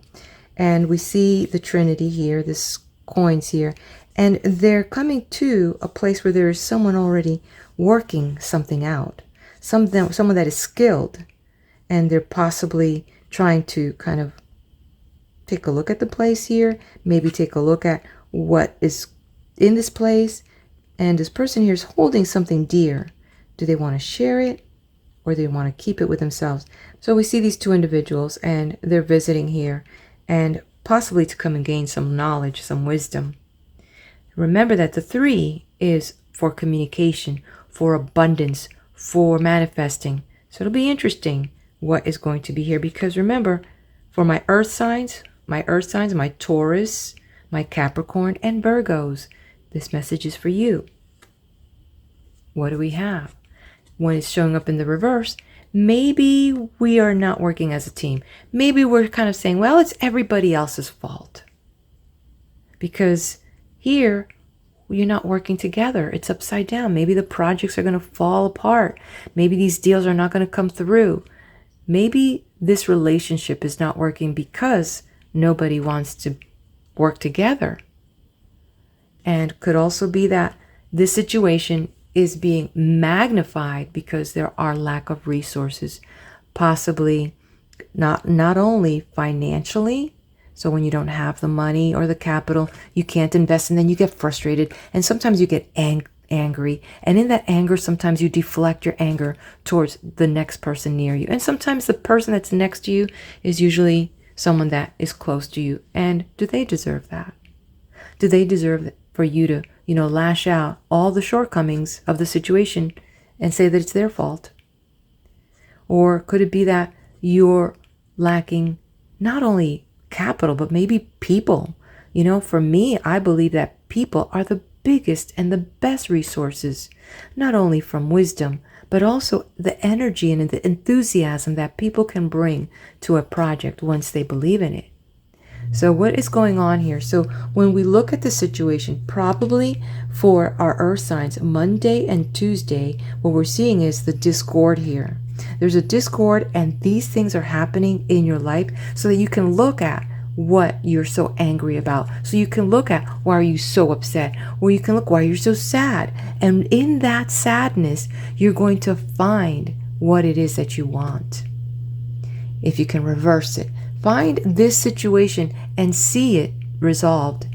And we see the Trinity here, this coins here. And they're coming to a place where there is someone already working something out. Someone that is skilled. And they're possibly trying to kind of take a look at the place here. Maybe take a look at what is in this place. And this person here is holding something dear. Do they want to share it, or do they want to keep it with themselves? So we see these two individuals, and they're visiting here, and possibly to come and gain some knowledge, some wisdom. Remember that the 3 is for communication, for abundance, for manifesting. So it'll be interesting what is going to be here, because remember, for my earth signs, my Taurus, my Capricorn, and Virgos, this message is for you. What do we have? When it's showing up in the reverse, maybe we are not working as a team. Maybe we're kind of saying, well, it's everybody else's fault. Because here, you're not working together. It's upside down. Maybe the projects are going to fall apart. Maybe these deals are not going to come through. Maybe this relationship is not working because nobody wants to work together. And could also be that this situation is being magnified because there are lack of resources, possibly not only financially. So when you don't have the money or the capital, you can't invest, and then you get frustrated, and sometimes you get angry, and in that anger, sometimes you deflect your anger towards the next person near you, and sometimes the person that's next to you is usually someone that is close to you. And do they deserve that? Do they deserve for you to, lash out all the shortcomings of the situation and say that it's their fault? Or could it be that you're lacking not only capital, but maybe people? For me, I believe that people are the biggest and the best resources, not only from wisdom, but also the energy and the enthusiasm that people can bring to a project once they believe in it. So what is going on here? So when we look at the situation, probably for our earth signs, Monday and Tuesday, what we're seeing is the discord here. There's a discord, and these things are happening in your life so that you can look at what you're so angry about. So you can look at, why are you so upset? Or you can look, why you're so sad. And in that sadness, you're going to find what it is that you want. If you can reverse it, find this situation and see it resolved.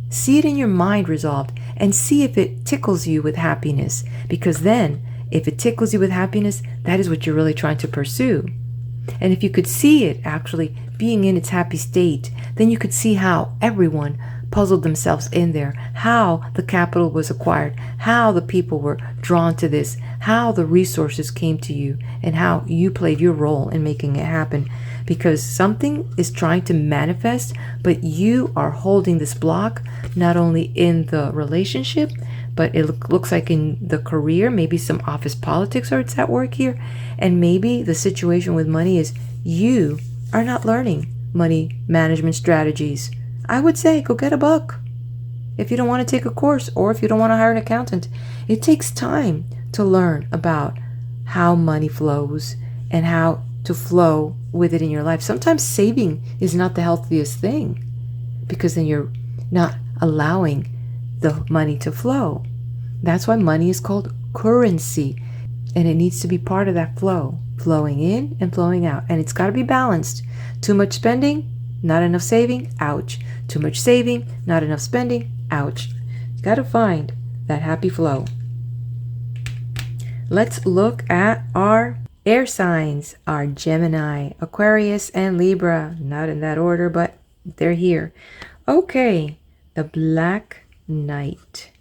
See it in your mind resolved, and see if it tickles you with happiness. Because then, if it tickles you with happiness, that is what you're really trying to pursue. And if you could see it actually being in its happy state, then you could see how everyone puzzled themselves in there, how the capital was acquired, how the people were drawn to this, how the resources came to you, and how you played your role in making it happen. Because something is trying to manifest, but you are holding this block, not only in the relationship, but it looks like in the career. Maybe some office politics are at work here. And maybe the situation with money is you are not learning money management strategies. I would say go get a book. If you don't want to take a course, or if you don't want to hire an accountant, it takes time to learn about how money flows and how to flow with it in your life. Sometimes saving is not the healthiest thing, because then you're not allowing the money to flow. That's why money is called currency, and it needs to be part of that flow, flowing in and flowing out. And it's got to be balanced. Too much spending, not enough saving, ouch. Too much saving, not enough spending, ouch. You got to find that happy flow. Let's look at our air signs, our Gemini, Aquarius, and Libra. Not in that order, but they're here. Okay, the Black Knight,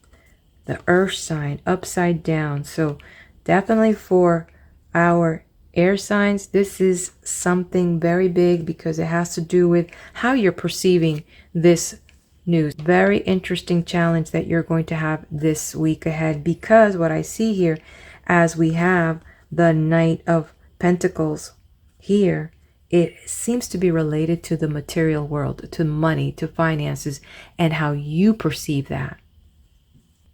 the earth sign upside down. So definitely for our air signs, this is something very big, because it has to do with how you're perceiving this news. Very interesting challenge that you're going to have this week ahead, because what I see here, as we have the Knight of Pentacles here, it seems to be related to the material world, to money, to finances, and how you perceive that.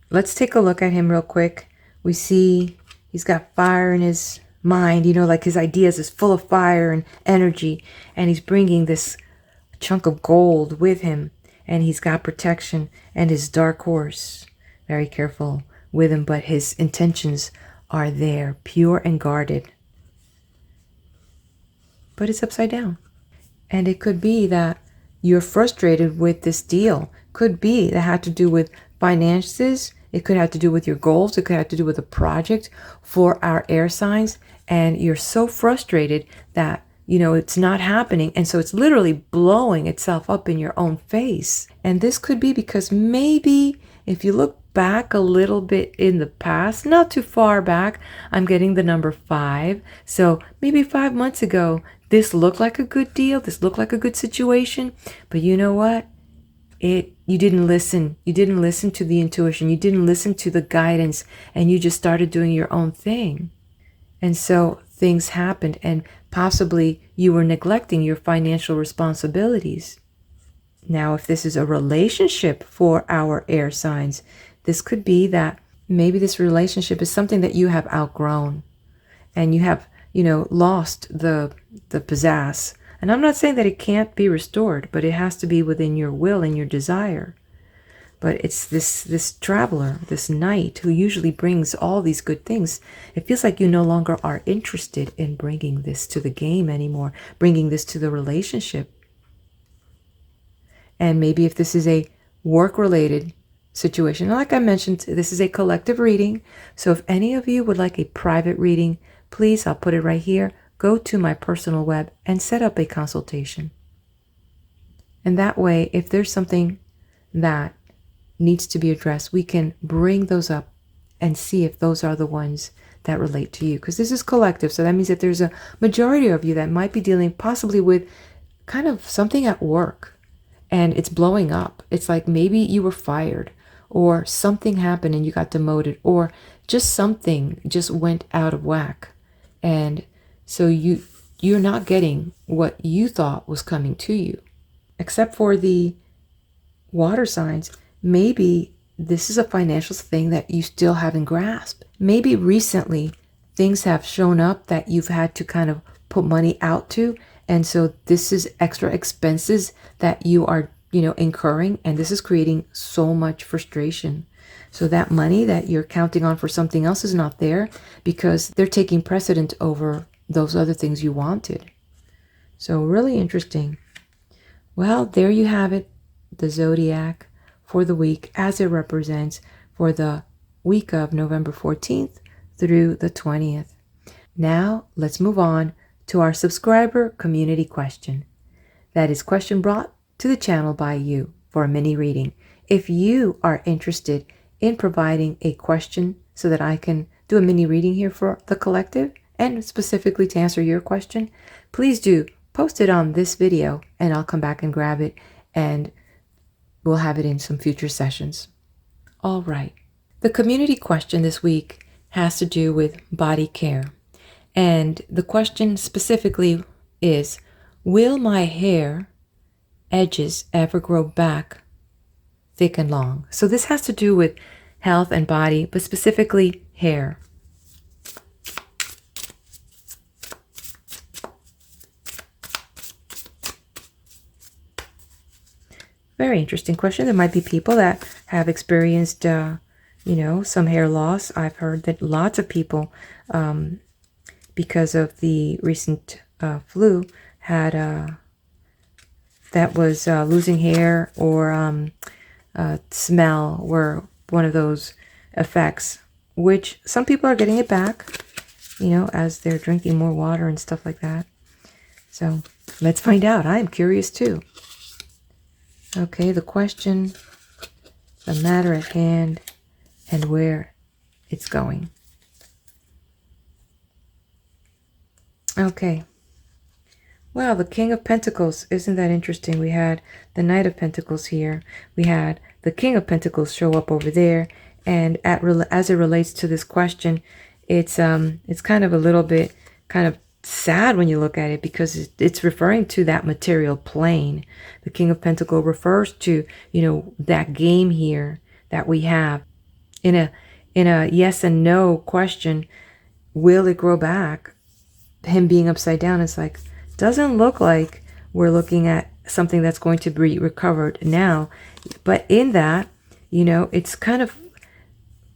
Let's take a look at him real quick. We see he's got fire in his mind, like his ideas is full of fire and energy, and he's bringing this chunk of gold with him, and he's got protection and his dark horse. Very careful with him, but his intentions are there, pure and guarded. But it's upside down. And it could be that you're frustrated with this deal. Could be that had to do with finances. It could have to do with your goals. It could have to do with a project for our air signs. And you're so frustrated that, it's not happening. And so it's literally blowing itself up in your own face. And this could be because maybe if you look back a little bit in the past, not too far back. I'm getting the number 5. So maybe 5 months ago, this looked like a good deal. This looked like a good situation. But you know what? You didn't listen. You didn't listen to the intuition. You didn't listen to the guidance, and you just started doing your own thing. And so things happened, and possibly you were neglecting your financial responsibilities. Now, if this is a relationship for our air signs, this could be that maybe this relationship is something that you have outgrown, and you have, lost the pizzazz. And I'm not saying that it can't be restored, but it has to be within your will and your desire. But it's this traveler, this knight, who usually brings all these good things. It feels like you no longer are interested in bringing this to the game anymore, bringing this to the relationship. And maybe if this is a work-related situation, like I mentioned, this is a collective reading. So if any of you would like a private reading, please, I'll put it right here. Go to my personal web and set up a consultation. And that way, if there's something that needs to be addressed, we can bring those up and see if those are the ones that relate to you. Because this is collective, so that means that there's a majority of you that might be dealing possibly with kind of something at work, and it's blowing up. It's like maybe you were fired, or something happened and you got demoted, or just something just went out of whack. And so you're not getting what you thought was coming to you. Except for the water signs, maybe this is a financial thing that you still haven't grasped. Maybe recently things have shown up that you've had to kind of put money out to. And so this is extra expenses that you are, incurring. And this is creating so much frustration. So that money that you're counting on for something else is not there because they're taking precedent over those other things you wanted. So really interesting. Well, there you have it. The Zodiac for the week as it represents for the week of November 14th through the 20th. Now let's move on to our subscriber community question. That is question brought to the channel by you for a mini reading. If you are interested in providing a question so that I can do a mini reading here for the collective and specifically to answer your question, please do post it on this video and I'll come back and grab it and we'll have it in some future sessions. All right. The community question this week has to do with body care. And the question specifically is, will my hair edges ever grow back thick and long? So this has to do with health and body, but specifically hair. Very interesting question. There might be people that have experienced, some hair loss. I've heard that lots of people, because of the recent flu, had that was losing hair or smell were one of those effects, which some people are getting it back, as they're drinking more water and stuff like that. So let's find out. I'm curious too. Okay, the question, the matter at hand, and where it's going. Okay. Well, the King of Pentacles, isn't that interesting? We had the Knight of Pentacles here. We had the King of Pentacles show up over there. And as it relates to this question, it's kind of a little bit kind of sad when you look at it because it's referring to that material plane. The King of Pentacles refers to, that game here that we have. In a yes and no question, will it grow back? Him being upside down, it's like, doesn't look like we're looking at something that's going to be recovered now. But in that, it's kind of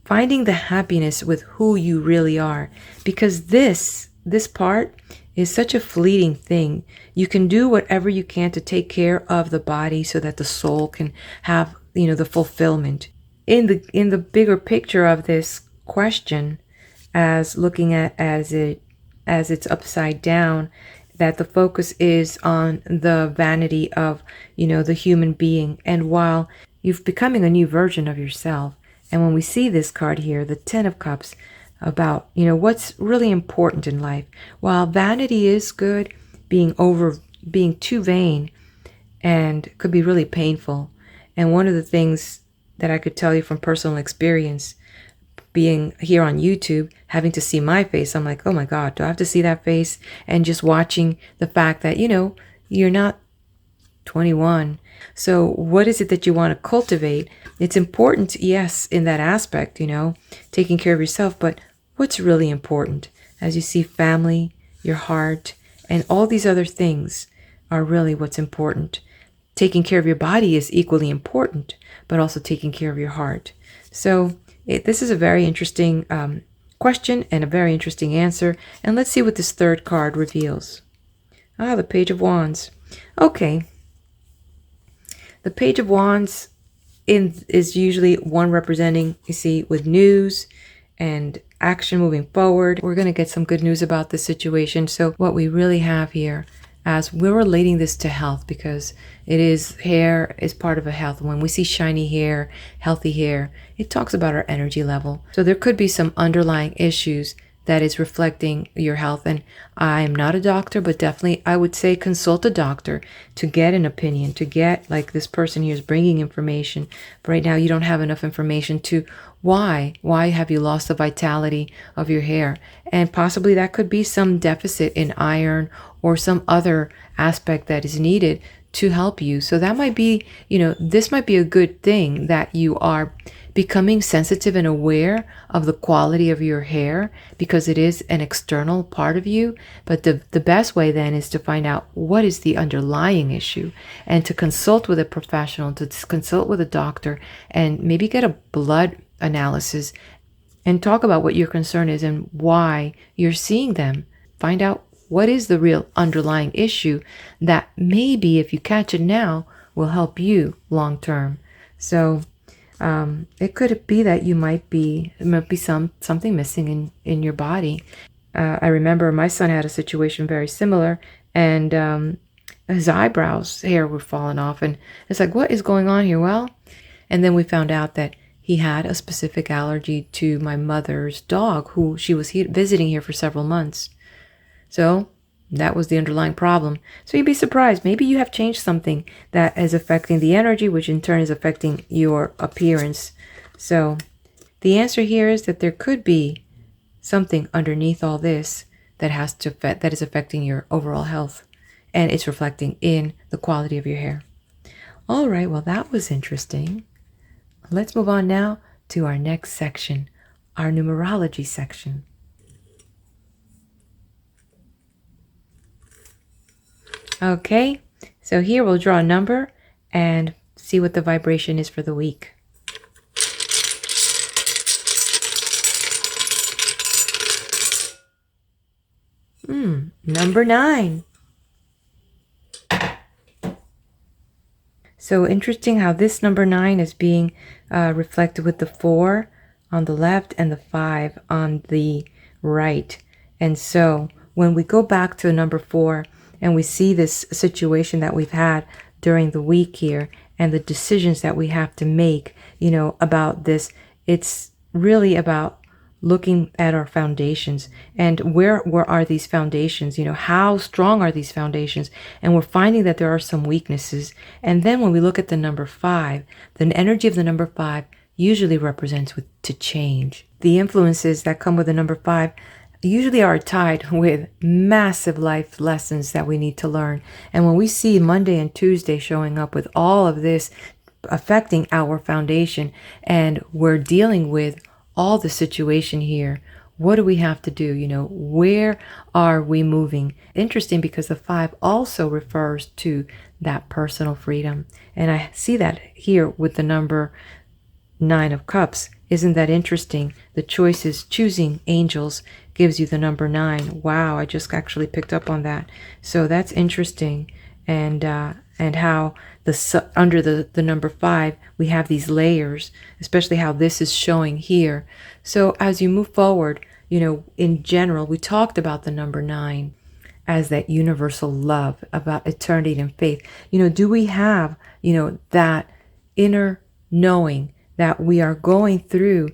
finding the happiness with who you really are. Because this part is such a fleeting thing. You can do whatever you can to take care of the body so that the soul can have, the fulfillment. In the bigger picture of this question, as looking at as it's upside down, that the focus is on the vanity of, the human being. And while you're becoming a new version of yourself, And when we see this card here, the Ten of Cups, about, what's really important in life. While vanity is good, being too vain and could be really painful. And one of the things that I could tell you from personal experience, being here on YouTube, having to see my face, I'm like, oh my God, do I have to see that face? And just watching the fact that, you're not 21. So what is it that you want to cultivate? It's important, yes, in that aspect, taking care of yourself, but what's really important? As you see, family, your heart, and all these other things are really what's important. Taking care of your body is equally important, but also taking care of your heart. So this is a very interesting question and a very interesting answer. And let's see what this third card reveals. The Page of Wands. Okay. The Page of Wands is usually one representing, you see, with news and action moving forward. We're going to get some good news about this situation. So what we really have here, as we're relating this to health, because hair is part of a health. When we see shiny hair, healthy hair, it talks about our energy level. So there could be some underlying issues that is reflecting your health. And I'm not a doctor, but definitely I would say consult a doctor to get an opinion, to get, like this person here is bringing information. But right now you don't have enough information to why have you lost the vitality of your hair? And possibly that could be some deficit in iron or some other aspect that is needed to help you. So that might be, this might be a good thing that you are becoming sensitive and aware of the quality of your hair, because it is an external part of you. But the best way then is to find out what is the underlying issue, and to consult with a professional, to consult with a doctor, and maybe get a blood analysis and talk about what your concern is and why you're seeing them. Find out what is the real underlying issue that maybe if you catch it now will help you long term. So it could be that there might be something missing in your body. I remember my son had a situation very similar, and his hair were falling off, and it's like, what is going on here? Well, and then we found out that he had a specific allergy to my mother's dog, who she was visiting here for several months. So that was the underlying problem. So you'd be surprised. Maybe you have changed something that is affecting the energy, which in turn is affecting your appearance. So the answer here is that there could be something underneath all this that is affecting your overall health, and it's reflecting in the quality of your hair. All right, well, that was interesting. Let's move on now to our next section, our numerology section. Okay, so here we'll draw a number and see what the vibration is for the week. Number 9. So interesting how this number 9 is being reflected with the 4 on the left and the 5 on the right. And so when we go back to number 4 and we see this situation that we've had during the week here and the decisions that we have to make, about this, it's really about looking at our foundations and where are these foundations, how strong are these foundations? And we're finding that there are some weaknesses. And then when we look at the number 5, the energy of the number 5 usually represents to change. The influences that come with the number 5 usually are tied with massive life lessons that we need to learn. And when we see Monday and Tuesday showing up with all of this affecting our foundation, and we're dealing with all the situation here, what do we have to do? Where are we moving? Interesting, because the 5 also refers to that personal freedom. And I see that here with the number 9 of Cups. Isn't that interesting? The choices, choosing angels, gives you the number 9. Wow, I just actually picked up on that. So that's interesting. And how under the number 5, we have these layers, especially how this is showing here. So as you move forward, in general, we talked about the number 9 as that universal love, about eternity and faith. Do we have, that inner knowing that we are going through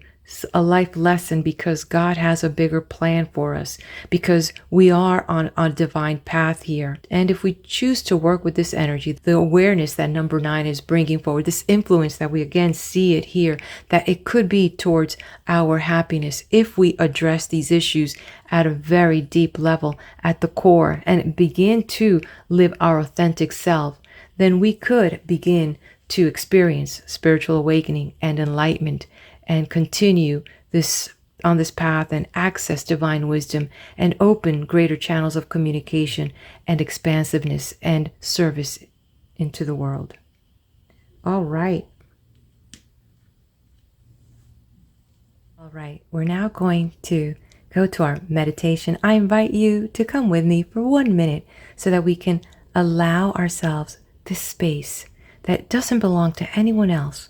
a life lesson because God has a bigger plan for us, because we are on a divine path here. And if we choose to work with this energy, the awareness that number 9 is bringing forward, this influence that we again see it here, that it could be towards our happiness if we address these issues at a very deep level at the core and begin to live our authentic self, then we could begin to experience spiritual awakening and enlightenment and continue this on this path and access divine wisdom and open greater channels of communication and expansiveness and service into the world. All right. All right. We're now going to go to our meditation. I invite you to come with me for 1 minute so that we can allow ourselves this space that doesn't belong to anyone else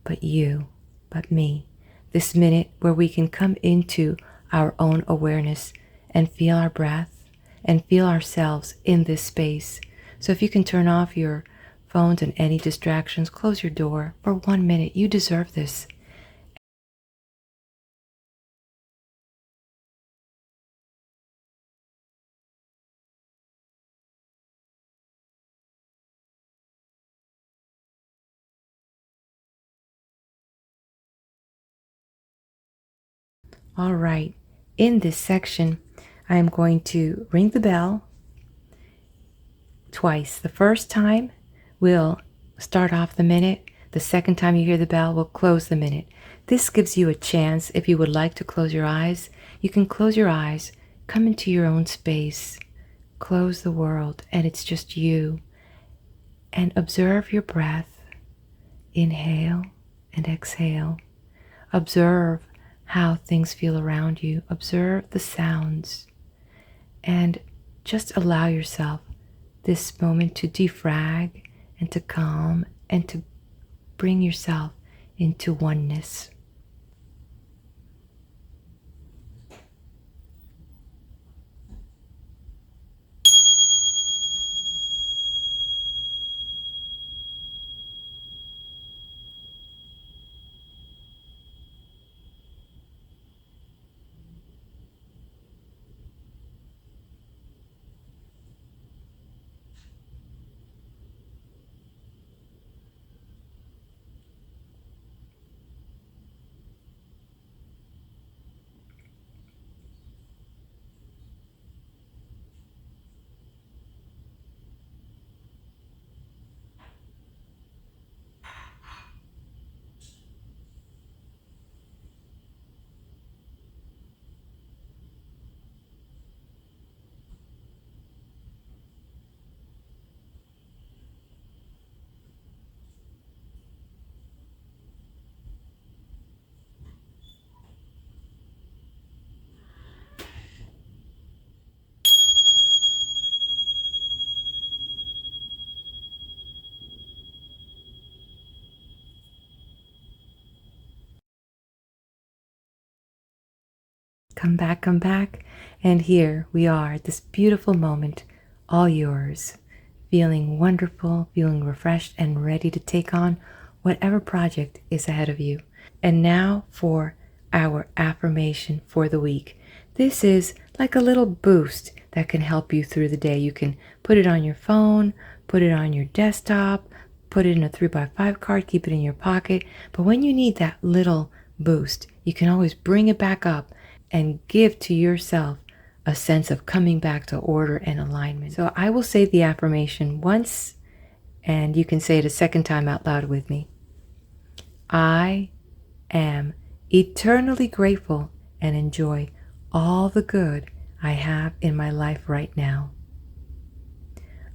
but you, but me. This minute where we can come into our own awareness and feel our breath and feel ourselves in this space. So if you can turn off your phones and any distractions, close your door for 1 minute. You deserve this. All right, in this section, I am going to ring the bell twice. The first time, we'll start off the minute. The second time you hear the bell, we'll close the minute. This gives you a chance, if you would like to close your eyes, you can close your eyes, come into your own space, close the world, and it's just you. And observe your breath. Inhale and exhale. Observe how things feel around you. Observe the sounds and just allow yourself this moment to defrag and to calm and to bring yourself into oneness. Come back, come back. And here we are at this beautiful moment, all yours. Feeling wonderful, feeling refreshed and ready to take on whatever project is ahead of you. And now for our affirmation for the week. This is like a little boost that can help you through the day. You can put it on your phone, put it on your desktop, put it in a 3x5 card, keep it in your pocket. But when you need that little boost, you can always bring it back up and give to yourself a sense of coming back to order and alignment. So I will say the affirmation once, and you can say it a second time out loud with me. I am eternally grateful and enjoy all the good I have in my life right now.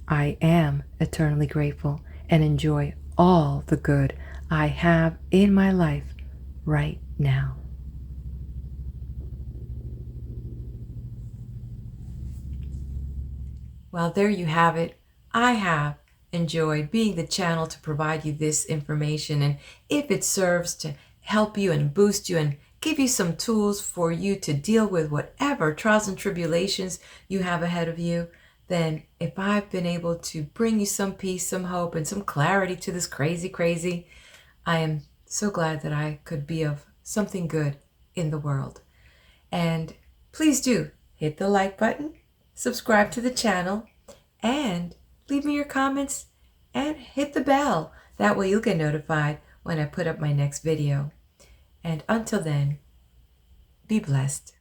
I am eternally grateful and enjoy all the good I have in my life right now. Well, there you have it. I have enjoyed being the channel to provide you this information, and if it serves to help you and boost you and give you some tools for you to deal with whatever trials and tribulations you have ahead of you, then if I've been able to bring you some peace, some hope, and some clarity to this crazy, I am So glad that I could be of something good in the world. And please do hit the like button, subscribe to the channel, and leave me your comments and hit the bell. That way you'll get notified when I put up my next video. And until then, be blessed.